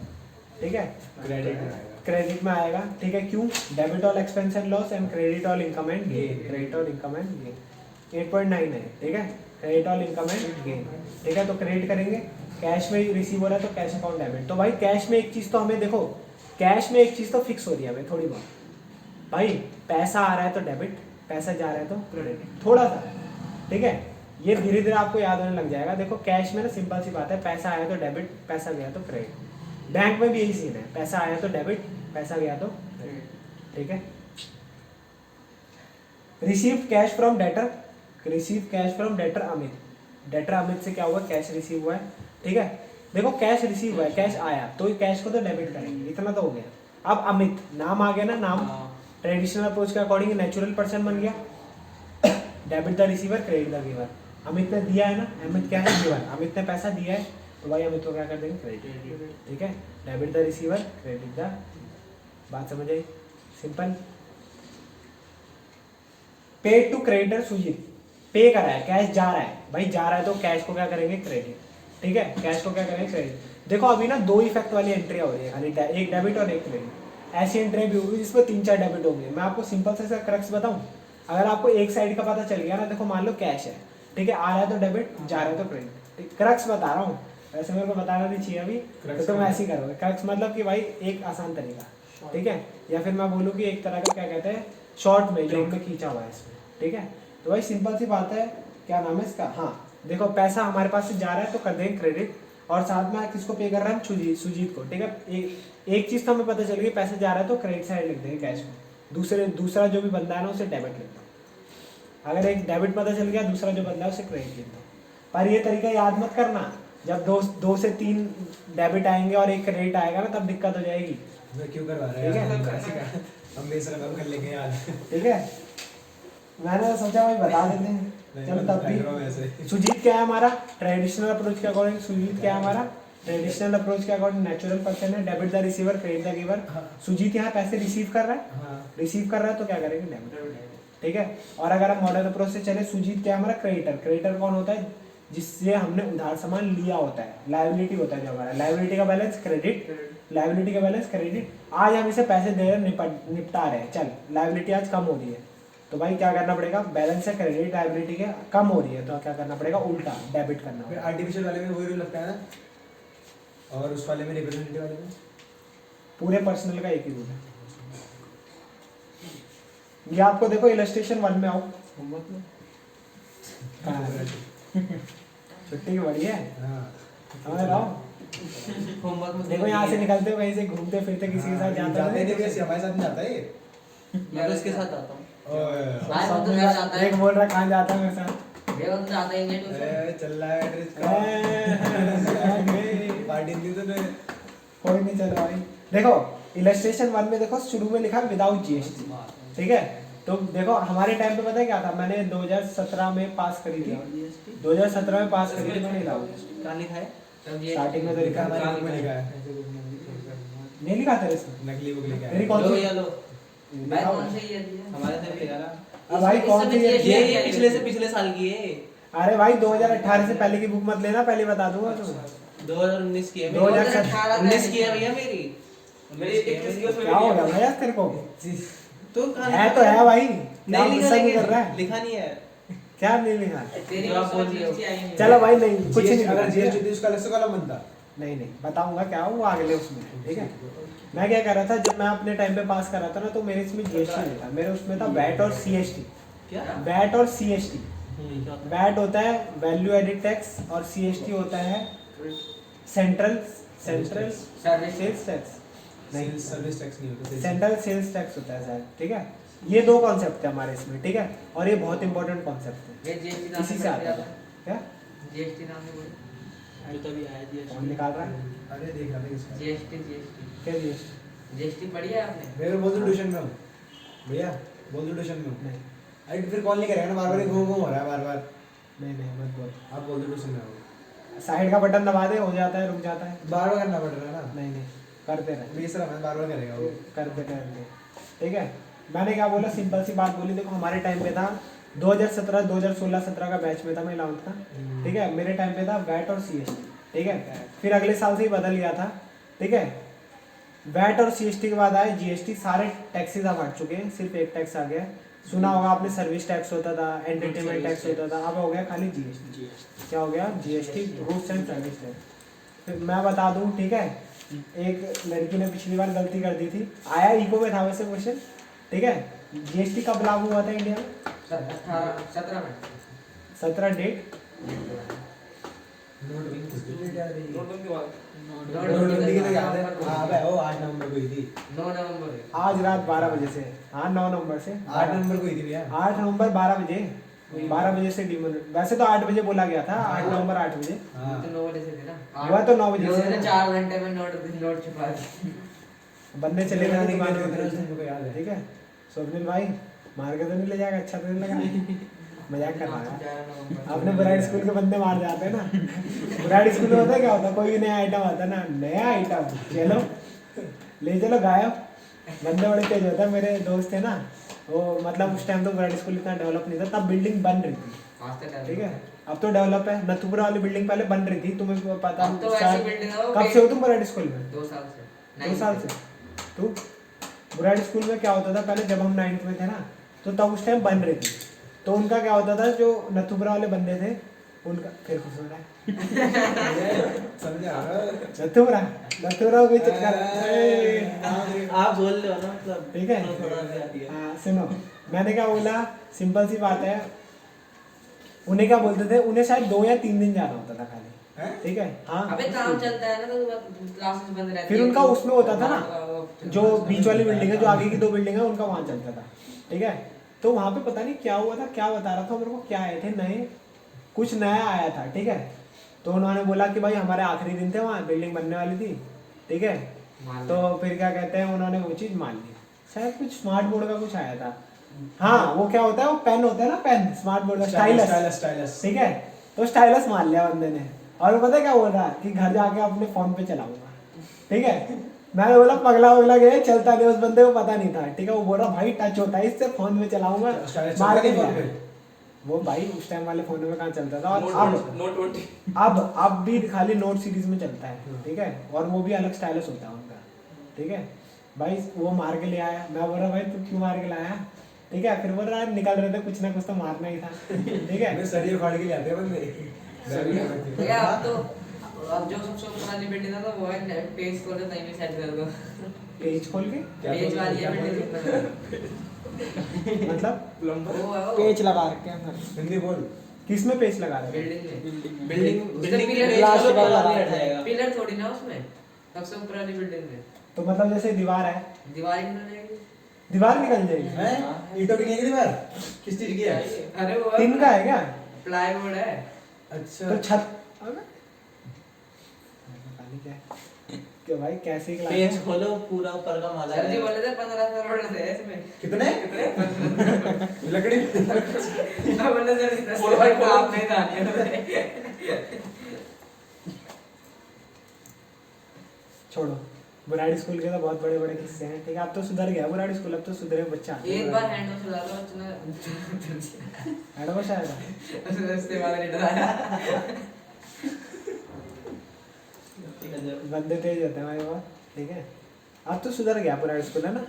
[SPEAKER 1] ठीक है,
[SPEAKER 2] क्रेडिट
[SPEAKER 1] क्रेडिट में आएगा, ठीक है। क्यों, debit all expense and loss and credit all income and gain, credit all income and gain 8.9 है, ठीक है, credit all income and gain, ठीक है। तो क्रेडिट करेंगे, कैश में रिसीव हो रहा है तो कैश अकाउंट डेबिट। तो भाई कैश में एक चीज तो हमें देखो, कैश में एक चीज तो फिक्स हो रही है हमें थोड़ी बहुत, भाई पैसा आ रहा है तो डेबिट, पैसा जा रहा है तो क्रेडिट, थोड़ा सा, ठीक है। ये धीरे धीरे आपको याद होने लग जाएगा। देखो कैश में ना सिंपल सी बात है, पैसा आया तो डेबिट, पैसा गया तो क्रेडिट। बैंक में भी यही सीन है, पैसा आया तो डेबिट, पैसा गया तो क्रेडिट, ठीक है। Receive cash from debtor, receive cash from debtor Amit, debtor Amit से क्या हुआ, कैश रिसीव हुआ है, ठीक है। देखो कैश रिसीव हुआ है, कैश आया तो कैश को तो डेबिट करेंगे, इतना तो हो गया। अब अमित नाम आ गया ना, नाम ट्रेडिशनल अप्रोच के अकॉर्डिंग नेचुरल पर्सन बन गया, debit the receiver credit the giver. Amit ने दिया है ना, अमित क्या है, गिवर, अमित ने पैसा दिया है तो भाई अमित को क्या कर देंगे, क्रेडिट, ठीक है। Debit the receiver credit the, बात समझ आई, सिंपल। पे टू क्रेडिटर सुजीत, पे करा है, कैश जा रहा है, भाई जा रहा है तो कैश को क्या करेंगे, क्रेडिट, ठीक है, कैश को क्या करेंगे, क्रेडिट। देखो अभी ना दो इफेक्ट वाली एंट्री हो रही है, खाली एक डेबिट और एक क्रेडिट। ऐसी एंट्री भी होगी जिसमें 3-4 डेबिट होंगे। मैं आपको सिंपल से क्रक्स बताऊं, अगर आपको एक साइड का पता चल गया ना, देखो मान लो कैश है, ठीक है, आ रहा है तो डेबिट, जा रहा है तो क्रेडिट, क्रक्स बता रहा हूँ, वैसे मेरे को बताना नहीं चाहिए अभी, तो तुम ऐसे ही करोगे। क्रक्स मतलब कि भाई एक आसान तरीका, ठीक है, या फिर मैं बोलूँ कि एक तरह का क्या कहते हैं, शॉर्ट में जो हमने खींचा हुआ है इसमें, ठीक है। तो भाई सिंपल सी बात है, क्या नाम है इसका, हाँ देखो पैसा हमारे पास से जा रहा है तो कर देंगे क्रेडिट, और साथ में किसको पे कर रहा है, सुजीत को, ठीक है। एक चीज तो हमें पता चल गई, पैसा जा रहा है तो क्रेडिट साइड लिख देंगे कैश को, दूसरा जो भी बंदा है ना उसे डेबिट लिख दो। अगर एक डेबिट पता चल गया, दूसरा जो बंदा है उसे क्रेडिट लिख दो। पर ये तरीका याद मत करना, जब दो से तीन डेबिट आएंगे और एक क्रेडिट आएगा ना, तब दिक्कत हो जाएगी।
[SPEAKER 2] मैं क्यों करवा रहा
[SPEAKER 1] ठीक है।
[SPEAKER 2] है ऐसे क्या हम बेस रकम कर लेंगे यार।
[SPEAKER 1] ठीक है, मैंने सोचा भाई बता देते हैं। चलो तब
[SPEAKER 2] ऐसे
[SPEAKER 1] भी सुजीत क्या है हमारा ट्रेडिशनल अप्रोच के अकॉर्डिंग, सुजीत क्या है हमारा ट्रेडिशनल अप्रोच के अकॉर्डिंग नेचुरल पर्सन है, debit the receiver credit the giver. Sujit यहाँ पैसे रिसीव कर रहा है,
[SPEAKER 2] हाँ
[SPEAKER 1] रिसीव कर रहा है तो क्या करेंगे डेबिट। ठीक है, और अगर हम मॉडर्न अप्रोच से चले, सुजीत क्या है हमारा क्रेडिटर। क्रेडिटर कौन होता है? जिससे हमने उधार सामान लिया होता है, लायबिलिटी होता है जो हमारा, लायबिलिटी का बैलेंस क्रेडिट, लायबिलिटी का बैलेंस क्रेडिट। आज हम इसे पैसे दे रहे हैं, निपटा रहे हैं, चल लायबिलिटी आज कम हो रही है, तो भाई क्या करना पड़ेगा, बैलेंस है क्रेडिट लायबिलिटी के कम हो रही है, तो क्या करना पड़ेगा, उल्टा डेबिट करना
[SPEAKER 2] फिर
[SPEAKER 1] पड़ेगा।
[SPEAKER 2] आर्टिफिशियल वाले में वही रूल लगता है ना, और उस वाले में रिप्रेजेंटेटिव वाले में
[SPEAKER 1] पूरे पर्सनल का एक ही रूल है। ये आपको देखो इलस्ट्रेशन 1 में आओ, छुट्टी की बड़ी है,
[SPEAKER 2] हाँ
[SPEAKER 1] समझ रहा हूँ।
[SPEAKER 3] होमवर्क में
[SPEAKER 1] देखो यहाँ से निकलते हो कहीं से घूमते फिरते किसी के साथ
[SPEAKER 2] जाते नहीं
[SPEAKER 1] जाते
[SPEAKER 2] वैसे हमारे साथ नहीं जाता है ये।
[SPEAKER 4] मैं तो इसके साथ आता हूँ।
[SPEAKER 2] ओए
[SPEAKER 3] भाई वो तो घर जाता है,
[SPEAKER 1] एक बोल रहा कहाँ जाता है मेरे साथ।
[SPEAKER 3] ये वो तो जाता ही नहीं ट्यूशन।
[SPEAKER 2] ए, चल रहा है ड्रेस का पार्टी दी तो ने
[SPEAKER 1] कोई नहीं, चलो भाई देखो इलस्ट्रेशन 1 में देखो शुरू में लिखा विदाउट जीएसटी। ठीक है, तो देखो हमारे टाइम पे पता है क्या था, मैंने 2017 में पास करी थी, 2017 में पास करी थी मैंने विदाउट।
[SPEAKER 4] कहाँ लिखा है?
[SPEAKER 1] स्टार्टिंग में तो लिखा
[SPEAKER 2] हमारे
[SPEAKER 1] है,
[SPEAKER 2] बुक में लिखा है,
[SPEAKER 1] नहीं लिखा तेरे इसमें?
[SPEAKER 2] नकली बुक लिखा
[SPEAKER 1] मेरी
[SPEAKER 2] है।
[SPEAKER 1] कौन
[SPEAKER 4] लो
[SPEAKER 1] सी?
[SPEAKER 4] भैया लो।
[SPEAKER 3] भाई कौन से ये दिया?
[SPEAKER 4] हमारे से भी लिखा ना।
[SPEAKER 1] अब भाई कौन सी
[SPEAKER 4] ये पिछले से पिछले साल की है।
[SPEAKER 1] अरे भाई 2018 से पहले की बुक मत लेना, पहले बता दूंगा तुम्हें।
[SPEAKER 4] 2019 की है।
[SPEAKER 1] 2018
[SPEAKER 4] की है भैया मेरी। मेरी 21 की उसमें
[SPEAKER 1] क्या हो गया भैया तेरे को?
[SPEAKER 4] तो कहाँ
[SPEAKER 1] है तो है भाई,
[SPEAKER 4] नहीं लिखा,
[SPEAKER 1] गुस्सा क्यों कर रहा
[SPEAKER 4] लेकिन
[SPEAKER 1] है?
[SPEAKER 4] लिखा नहीं है।
[SPEAKER 1] क्या नहीं लिखा?
[SPEAKER 3] तेरी
[SPEAKER 4] जो आप बोल रहे हो।
[SPEAKER 3] GST आई नहीं।
[SPEAKER 1] चलो भाई नहीं, कुछ नहीं
[SPEAKER 2] अगर
[SPEAKER 1] अगर
[SPEAKER 2] जीएसटी थी उसका अलग से कॉलम बनता।
[SPEAKER 1] नहीं बताऊंगा क्या वो अगले उसमें। ठीक है, मैं क्या कर रहा था, जब मैं अपने टाइम पे पास कर रहा था ना, तो मेरे इसमें जीएसटी नहीं था, मेरे उसमें था वैट और सीएसटी।
[SPEAKER 4] क्या?
[SPEAKER 1] वैट और सीएसटी,
[SPEAKER 4] क्या होता है?
[SPEAKER 1] वैट होता है वैल्यू एडिड टैक्स और सीएसटी होता है सेंट्रल
[SPEAKER 3] सर्विस
[SPEAKER 1] सेल्स टैक्स, नहीं
[SPEAKER 2] सर्विस टैक्स नहीं होता।
[SPEAKER 1] सेंट्रल सेल्स टैक्स होता है शायद। ठीक है, ये दो कॉन्सेप्ट है हमारे इसमें। ठीक है, और ये बहुत इंपॉर्टेंट कॉन्सेप्ट है,
[SPEAKER 3] ये GST नाम
[SPEAKER 1] इसी
[SPEAKER 3] से
[SPEAKER 1] से आता है। क्या
[SPEAKER 3] GST नाम से बोल।
[SPEAKER 4] जो तभी आया
[SPEAKER 1] कौन
[SPEAKER 4] जी।
[SPEAKER 1] निकाल रहा है?
[SPEAKER 2] अरे देख रहा था किसका।
[SPEAKER 3] GST
[SPEAKER 1] क्या जीएसटी?
[SPEAKER 3] GST पढ़ी है आपने?
[SPEAKER 2] मेरे बोल दो ट्यूशन में हूँ भैया, बोल दो ट्यूशन में हूँ।
[SPEAKER 1] नहीं
[SPEAKER 2] अरे फिर कॉल नहीं करेगा ना, बार बार घूम घूम हो रहा है बार बार।
[SPEAKER 1] नहीं मत बोल,
[SPEAKER 2] आप बोल दो ट्यूशन में हो,
[SPEAKER 1] साइड का बटन दबा दे, हो जाता है, रुक जाता है।
[SPEAKER 2] बार बार करना पड़ रहा है ना।
[SPEAKER 1] नहीं करते रहे,
[SPEAKER 2] बेसरा मैं बार बार करेगा वो।
[SPEAKER 1] करते करते। ठीक है, मैंने क्या बोला, सिंपल सी बात बोली। देखो हमारे टाइम पे था 2017 2016 17 का बैच में था मैं 11th का। ठीक है, मेरे टाइम पे था वैट और सीएसटी। ठीक है, फिर अगले साल से ही बदल गया था। ठीक है, वैट और सीएसटी के बाद आए जीएसटी। सारे टैक्सेस अब हट चुके हैं, सिर्फ एक टैक्स आ गया है। सुना होगा आपने, सर्विस टैक्स होता था, एंटरटेनमेंट टैक्स होता था, अब हो गया खाली जीएसटी। क्या हो गया? GST, goods and service tax. फिर मैं बता दूं, ठीक है, एक लड़की ने पिछली बार गलती कर दी थी, आया इको में था वैसे क्वेश्चन। ठीक है, जीएसटी कब लागू हुआ था इंडिया में?
[SPEAKER 3] 17 में
[SPEAKER 1] 17 डेट
[SPEAKER 2] नोटबंदी की तो याद है। हाँ भाई वो 8 नवंबर को हुई थी।
[SPEAKER 3] 9 नवंबर है।
[SPEAKER 1] आज रात 12 बजे से। हाँ 9 नवंबर से
[SPEAKER 2] 8 नवंबर को हुई थी भैया।
[SPEAKER 1] 8 नवंबर 12 बजे, 12 बजे से वैसे तो 8 बजे बोला गया था, 8 नवंबर 8 बजे
[SPEAKER 2] हाँ
[SPEAKER 3] तो 9 बजे से थे ना।
[SPEAKER 1] हुआ, तो 9 बजे से
[SPEAKER 3] उन्होंने 4 घंटे में नोट छुपा दिए।
[SPEAKER 1] बनने चले गए दुकान
[SPEAKER 2] मेरे
[SPEAKER 1] पे।
[SPEAKER 2] को याद है।
[SPEAKER 1] ठीक है, स्वप्निल भाई मार के तो नहीं ले जाएगा, अच्छा तो नहीं लगा? मजाक कर रहा है।
[SPEAKER 3] 11 नवंबर।
[SPEAKER 1] अपने ब्राइड स्कूल के बंदे मार जाते हैं ना। ब्राइड स्कूल में होता है क्या होता है, कोई भी नया आइटम आता है ना, नया आइटम चलो ले चलो गायब। बंदे बड़े तेज होते हैं, मेरे दोस्त थे ना वो, मतलब उस टाइम तो ब्राइड स्कूल इतना डेवलप नहीं था, तब बिल्डिंग बन रही थी।
[SPEAKER 3] आज तक
[SPEAKER 1] ठीक है, अब तो डेवलप है। नथुपुरा वाली बिल्डिंग पहले बन रही थी, तुम्हें पता?
[SPEAKER 3] अब तो ऐसी बिल्डिंग है वो
[SPEAKER 1] कब से हो तुम ब्राइड स्कूल में?
[SPEAKER 3] 2 साल से।
[SPEAKER 1] 2 साल से। तो ब्राइड स्कूल में क्या होता था पहले, जब हम 9th में थे ना, तो तब उस टाइम बन रही थी, तो उनका क्या होता था, जो नथुपुरा वाले बंदे थे उनका, फिर खुश हो रहा है
[SPEAKER 2] समझा।
[SPEAKER 1] नथुपुरा को चक्कर।
[SPEAKER 4] आप बोल रहे हो ना, मतलब
[SPEAKER 1] ठीक है,
[SPEAKER 4] थोड़ा सा आती है।
[SPEAKER 1] हाँ सुनो, मैंने क्या बोला, सिंपल सी बात है। उन्हें क्या बोलते थे, उन्हें शायद 2 या 3 दिन जाना होता था खाली। ठीक है, हाँ
[SPEAKER 3] अबे काम चलता है ना, तो क्लासेस बंद रहती है।
[SPEAKER 1] फिर उनका उसमें होता था ना, जो बीच वाली बिल्डिंग है, जो आगे की 2 बिल्डिंग है, उनका वहाँ चलता था। ठीक है, तो वहां पे पता नहीं क्या हुआ था, क्या बता रहा था मेरे को, क्या आए थे नए, कुछ नया आया था, ठीक है। तो उन्होंने बोला कि भाई हमारे आखिरी दिन थे वहाँ, बिल्डिंग बनने वाली थी, ठीक है।
[SPEAKER 3] मान
[SPEAKER 1] तो फिर क्या कहते हैं, उन्होंने वो चीज़ मान ली, शायद कुछ स्मार्ट बोर्ड का कुछ आया था। हाँ वो क्या होता है, वो पेन होता है ना, पेन स्मार्ट बोर्ड का, स्टाइलस, ठीक है। तो स्टाइलस मान लिया बंदे ने, और वो पता है क्या बोल रहा कि घर जाके अपने फोन पे चलाऊंगा, ठीक है। मैंने बोला पगला वगला गया, चलता नहीं, उस बंदे को पता नहीं था, ठीक है। वो बोल रहा भाई टच होता है इससे, फोन में चलाऊंगा, मार के लिया। वो भाई उस टाइम वाले फोन में कहाँ चलता था, और
[SPEAKER 4] नोट 20
[SPEAKER 1] अब भी खाली नोट सीरीज में चलता है, ठीक है। और वो भी अलग स्टाइलस होता है उनका, ठीक है। भाई वो मार के ले आया, मैं बोल रहा भाई तू क्यों मार के लाया, ठीक है। फिर बोल रहा निकल रहे थे, कुछ ना कुछ तो मारना ही था, ठीक है।
[SPEAKER 2] सरिये फाड़ के ले आते हैं बंदे।
[SPEAKER 3] भैया अब तो अब जो सबसे पुरानी बिल्डिंग है ना वो है पेज खोल के नहीं सेट कर दो।
[SPEAKER 1] पेज खोल के
[SPEAKER 3] पेज वाली है बिल्डिंग
[SPEAKER 1] मतलब
[SPEAKER 2] प्लम्बर
[SPEAKER 3] वो है वो
[SPEAKER 1] पेज लगा रखे हैं अंदर।
[SPEAKER 2] हिंदी बोल।
[SPEAKER 1] किस में पेज लगा रहे हैं?
[SPEAKER 3] बिल्डिंग
[SPEAKER 4] लास्ट वाला हट जाएगा।
[SPEAKER 3] पिलर थोड़ी ना उसमें, सबसे पुरानी बिल्डिंग में
[SPEAKER 1] तो मतलब जैसे दीवार है,
[SPEAKER 3] दीवार ही नहीं रहेगी।
[SPEAKER 1] दीवार निकल जाएगी।
[SPEAKER 2] हैं ईंटों की नहीं है दीवार, किस चीज की है?
[SPEAKER 3] अरे वो
[SPEAKER 1] टिन का है क्या?
[SPEAKER 3] प्लाईवुड है।
[SPEAKER 2] अच्छा
[SPEAKER 1] तो छत अबे पता नहीं क्या है। क्या भाई कैसे ही
[SPEAKER 4] पेज खोलो पूरा ऊपर का माला
[SPEAKER 3] सर जी
[SPEAKER 4] है।
[SPEAKER 3] बोले थे 15 करोड़ थे इसमें।
[SPEAKER 2] कितने लकड़ी
[SPEAKER 3] मैं बोले सर जी
[SPEAKER 4] बोलो भाई, बोलो।
[SPEAKER 3] आप नहीं जानिए।
[SPEAKER 1] छोड़ो, बुराड़ी स्कूल के तो बहुत बड़े बड़े किस्से हैं, ठीक है। अब तो सुधर गया बुराड़ी स्कूल, अब तो सुधरे बच्चा।
[SPEAKER 3] एक बार हैंड ऑफ चला लो इतना
[SPEAKER 1] एडवोश आएगा,
[SPEAKER 3] उसके बाद रिटर्न आया।
[SPEAKER 1] बंदे तेज होते हैं भाई वो, ठीक है। अब तो सुधर गया बुराड़ी स्कूल, है ना।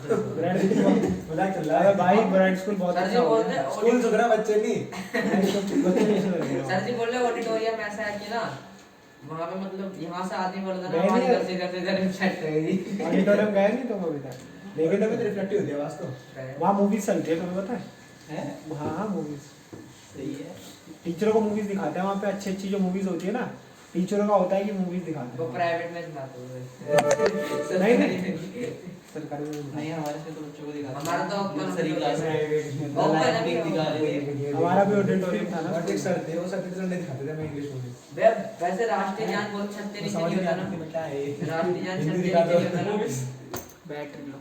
[SPEAKER 1] बुराड़ी स्कूल
[SPEAKER 2] मजाक चल रहा
[SPEAKER 1] अरे
[SPEAKER 2] है
[SPEAKER 1] भाई बुराड़ी स्कूल बहुत
[SPEAKER 3] सर जी
[SPEAKER 1] अच्छा हो
[SPEAKER 3] बोलते
[SPEAKER 1] गया।
[SPEAKER 2] स्कूल सुधरा बच्चे नहीं।
[SPEAKER 1] बच्चे नहीं सुधर गए
[SPEAKER 3] सर जी बोल रहे ऑडिटोरियम ऐसा है कि ना वहाँ पे मतलब यहाँ से आदमी बोलता
[SPEAKER 1] गए
[SPEAKER 3] ना हमारी
[SPEAKER 1] नहीं
[SPEAKER 3] घर से इधर सेट करेगी।
[SPEAKER 1] ऑडिटोरियम गए नहीं तुम अभी तक?
[SPEAKER 2] लेकिन
[SPEAKER 1] लेकिन
[SPEAKER 2] तभी तो रिफ्लेक्टिव होती है आवाज तो।
[SPEAKER 1] वहाँ मूवीज चलती है, तुम्हें पता है?
[SPEAKER 4] हैं?
[SPEAKER 1] हाँ हाँ मूवीज,
[SPEAKER 4] सही है।
[SPEAKER 1] टीचरों को मूवीज दिखाते हैं वहाँ पे। अच्छी अच्छी जो मूवीज होती है ना, टीचरों का होता है कि मूवीज दिखाते
[SPEAKER 3] वो
[SPEAKER 1] हैं।
[SPEAKER 3] प्राइवेट में दिखाते हुए।
[SPEAKER 1] नहीं नहीं सरकारी में
[SPEAKER 4] नहीं
[SPEAKER 1] दिखाते
[SPEAKER 4] हमारे से तो बच्चों को दिखाते
[SPEAKER 3] हमारा तो open
[SPEAKER 4] नर्सरी क्लास में
[SPEAKER 3] Open
[SPEAKER 4] लाइब्रेरी
[SPEAKER 3] है।
[SPEAKER 4] दिखा रहे थे।
[SPEAKER 1] हैं। हमारा भी ऑडिटोरियम था ना।
[SPEAKER 2] और एक सर थे, वो सर थे तो नहीं दिखाते थे हमें इंग्लिश मूवी।
[SPEAKER 3] वैसे राष्ट्रीय ज्ञान बहुत छत्ते नीचे
[SPEAKER 2] समझ
[SPEAKER 3] नहीं
[SPEAKER 2] नहीं
[SPEAKER 3] होता
[SPEAKER 2] आती
[SPEAKER 3] ना।
[SPEAKER 2] थी क्या है ये।
[SPEAKER 3] राष्ट्रीय ज्ञान
[SPEAKER 2] हिंदी
[SPEAKER 3] छत्ते
[SPEAKER 2] दिखा
[SPEAKER 3] नीचे
[SPEAKER 2] दो।
[SPEAKER 3] नहीं होता ना।
[SPEAKER 4] Battery low.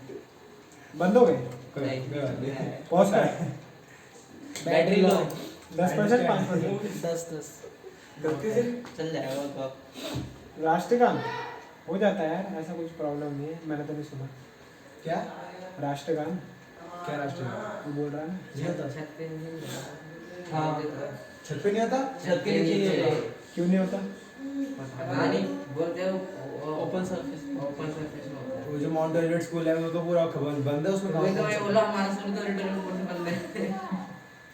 [SPEAKER 1] बंद हो गए,
[SPEAKER 2] कोई बात नहीं।
[SPEAKER 1] पॉज कर।
[SPEAKER 4] Battery low.
[SPEAKER 1] 10% 5%।
[SPEAKER 4] 10
[SPEAKER 2] गलती से
[SPEAKER 4] चल जाएगा वो तो अब।
[SPEAKER 1] राष्ट्रगान हो जाता है यार, ऐसा कुछ प्रॉब्लम नहीं है। मैंने तो नहीं सुना
[SPEAKER 2] क्या
[SPEAKER 1] राष्ट्रगान,
[SPEAKER 2] क्या राष्ट्रीय
[SPEAKER 1] वो बोल रहा है ना।
[SPEAKER 2] नहीं होता
[SPEAKER 3] छत्ते नीचे नहीं होता।
[SPEAKER 4] हाँ।
[SPEAKER 2] छत पे नहीं होता।
[SPEAKER 4] छत के नीचे ही होता।
[SPEAKER 1] क्यों नहीं होता?
[SPEAKER 3] पता नहीं बोलते हो
[SPEAKER 4] ओपन सरफेस
[SPEAKER 3] ओपन सरफेस में होता है।
[SPEAKER 2] वो जो माउंट एलिवेट स्कूल है वो तो पूरा बंद है उसमें।
[SPEAKER 3] वही तो मैं बोला हमारा स्कूल तो रिटर्न कोर्स बंद है।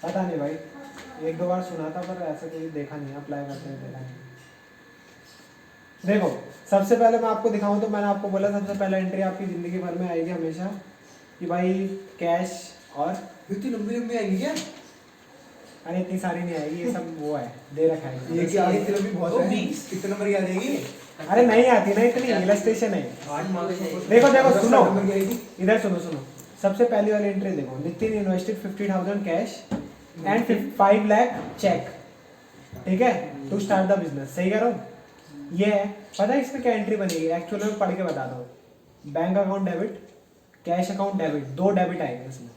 [SPEAKER 1] पता नहीं भाई, एक दो बार सुना था पर ऐसे कोई देखा नहीं, अप्लाई करते हुए देखा नहीं। देखो सबसे पहले मैं आपको दिखाऊं तो मैंने आपको बोला सबसे पहले एंट्री आपकी जिंदगी भर में आएगी हमेशा कि भाई कैश। और
[SPEAKER 2] इतनी लंबी लंबी आएगी क्या?
[SPEAKER 1] अरे इतनी सारी नहीं आएगी, ये सब वो है दे रखा है।
[SPEAKER 2] ये क्या आगे इतनी लंबी बहुत
[SPEAKER 4] वो
[SPEAKER 2] है।
[SPEAKER 4] 20
[SPEAKER 2] कितने नंबर की आ जाएगी?
[SPEAKER 1] अरे नहीं आती ना इतनी, इलस्ट्रेशन है।
[SPEAKER 4] 8 मार्क्स है।
[SPEAKER 1] देखो देखो
[SPEAKER 2] 10
[SPEAKER 1] सुनो,
[SPEAKER 2] नंबर की आएगी।
[SPEAKER 1] इधर सुनो सुनो। सबसे पहली वाली एंट्री देखो, Nitin invested 50,000 cash and 5 lakh cheque, ठीक है, टू स्टार्ट द बिजनेस। सही कह रहा हूँ? ये है। पता है इसमें क्या एंट्री बनेगी? एक्चुअली में पढ़ के बताता हूँ। Bank account debit, cash account debit, 2 debit आएंगे इसमें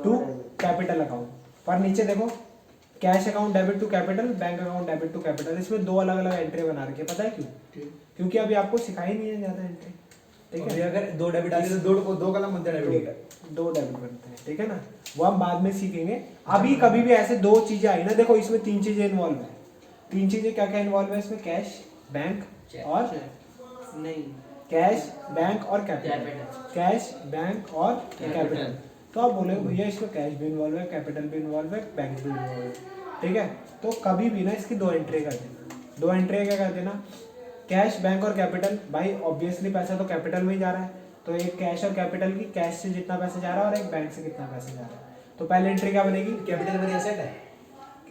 [SPEAKER 1] टू कैपिटल अकाउंट। पर नीचे देखो cash account debit to capital, bank account debit to capital. इसमें 2 अलग अलग एंट्री बना रखी है। पता है क्यों? क्योंकि अभी आपको सिखाई नहीं है ज्यादा एंट्री, ठीक
[SPEAKER 2] अभी
[SPEAKER 1] है।
[SPEAKER 2] अगर 2 डेबिट आ गए तो दो कलम बनते हैं डेबिट का।
[SPEAKER 1] 2 डेबिट बनते हैं, ठीक है ना। वो हम बाद में सीखेंगे। अभी कभी भी ऐसे 2 चीजें आई ना, देखो इसमें 3 चीजें इन्वॉल्व है। 3 चीजें क्या क्या इन्वॉल्व है इसमें? कैश, बैंक और
[SPEAKER 4] नहीं
[SPEAKER 1] कैश, बैंक और कैपिटल। कैश, बैंक और कैपिटल। तो आप बोले भैया इसमें कैश भी इन्वॉल्व है, कैपिटल भी इन्वॉल्व है, बैंक भी इन्वॉल्व है, ठीक है। तो कभी भी ना इसकी 2 एंट्री कर देना। 2 एंट्री क्या कर देना? कैश, बैंक और कैपिटल। भाई ऑब्वियसली पैसा तो कैपिटल में ही जा रहा है, तो एक कैश और कैपिटल की, कैश से जितना पैसा जा रहा है और एक बैंक से कितना पैसा जा रहा है। तो पहले एंट्री क्या बनेगी?
[SPEAKER 2] कैपिटल मनी एसेट है।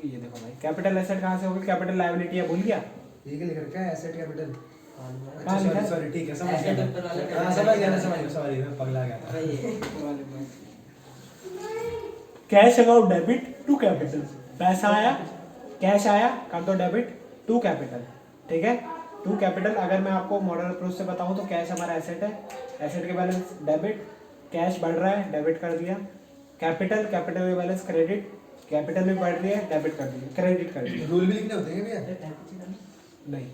[SPEAKER 1] ये देखो भाई, कैपिटल एसेट कहाँ से होगी? कैपिटल लायबिलिटी है, भूल गया?
[SPEAKER 2] ये क्या लिख रखा है? Asset capital.
[SPEAKER 1] कहाँ लिखा है?
[SPEAKER 2] सॉरी ठीक है समझ
[SPEAKER 3] Asset
[SPEAKER 2] गया।
[SPEAKER 3] ऊपर वाला
[SPEAKER 2] हाँ समझ गया, मैं समझ गया, सॉरी मैं पगला गया था।
[SPEAKER 1] Cash account debit to capital, पैसा आया, कैश आया, कर दो डेबिट टू कैपिटल, ठीक है। टू कैपिटल अगर मैं आपको मॉडल अप्रोच से बताऊं तो कैश हमारा एसेट है, एसेट के बैलेंस डेबिट, कैश बढ़ रहा है डेबिट कर दिया, कैपिटल, कैपिटल के बैलेंस क्रेडिट, कैपिटल भी बढ़ रही है डेबिट कर दिया, क्रेडिट कर दिया।
[SPEAKER 2] रूल भी लिखने होते हैं भैया?
[SPEAKER 1] नहीं।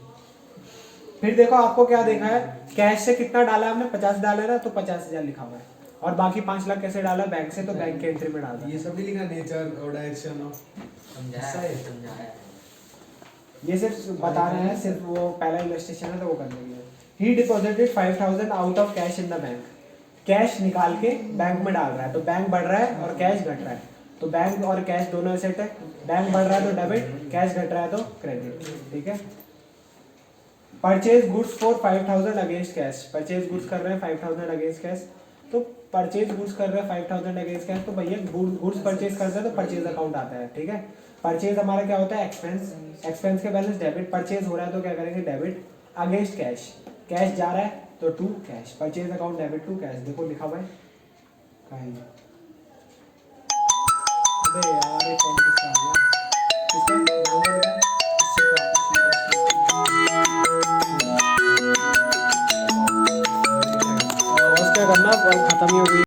[SPEAKER 1] फिर देखो आपको क्या देखा है, कैश से कितना डाला हमने, 50 डाला है ना, तो 50,000 लिखा हुआ है। और बाकी 5 लाख कैसे डाला, बैंक से, तो बैंक के एंट्री में डाला।
[SPEAKER 2] ये सब नहीं लिखना, नेचर और डायरेक्शन ऑफ
[SPEAKER 3] समझाया।
[SPEAKER 1] ये सिर्फ बता रहे हैं, सिर्फ वो पहला इलस्ट्रेशन है तो वो करने के लिए। ही deposited 5,000 out of cash in the bank, cash निकाल के बैंक में डाल रहा है, तो बैंक बढ़ रहा है और कैश घट रहा है, तो बैंक और कैश दोनों एसेट है, बैंक बढ़ रहा है तो डेबिट, कैश घट रहा है तो क्रेडिट, ठीक है। Purchase goods for 5,000 against cash, purchase goods कर रहे हैं 5,000 अगेंस्ट कैश, तो परचेज गुड्स कर रहे हैं 5,000 अगेंस्ट कैश, तो भैया गुड्स परचेज करते हैं तो परचेज अकाउंट आता है, ठीक है। परचेज हमारा क्या होता है, एक्सपेंस, एक्सपेंस के बैलेंस डेबिट, परचेज हो रहा है तो क्या करेंगे, डेबिट अगेंस्ट कैश, कैश जा रहा है तो to cash, purchase account debit to cash, देखो लिखा हुआ है कहीं। अबे यार ये कौन किसका आ गया, किसका नाम है, क्या करना, खत्म ही हो गई।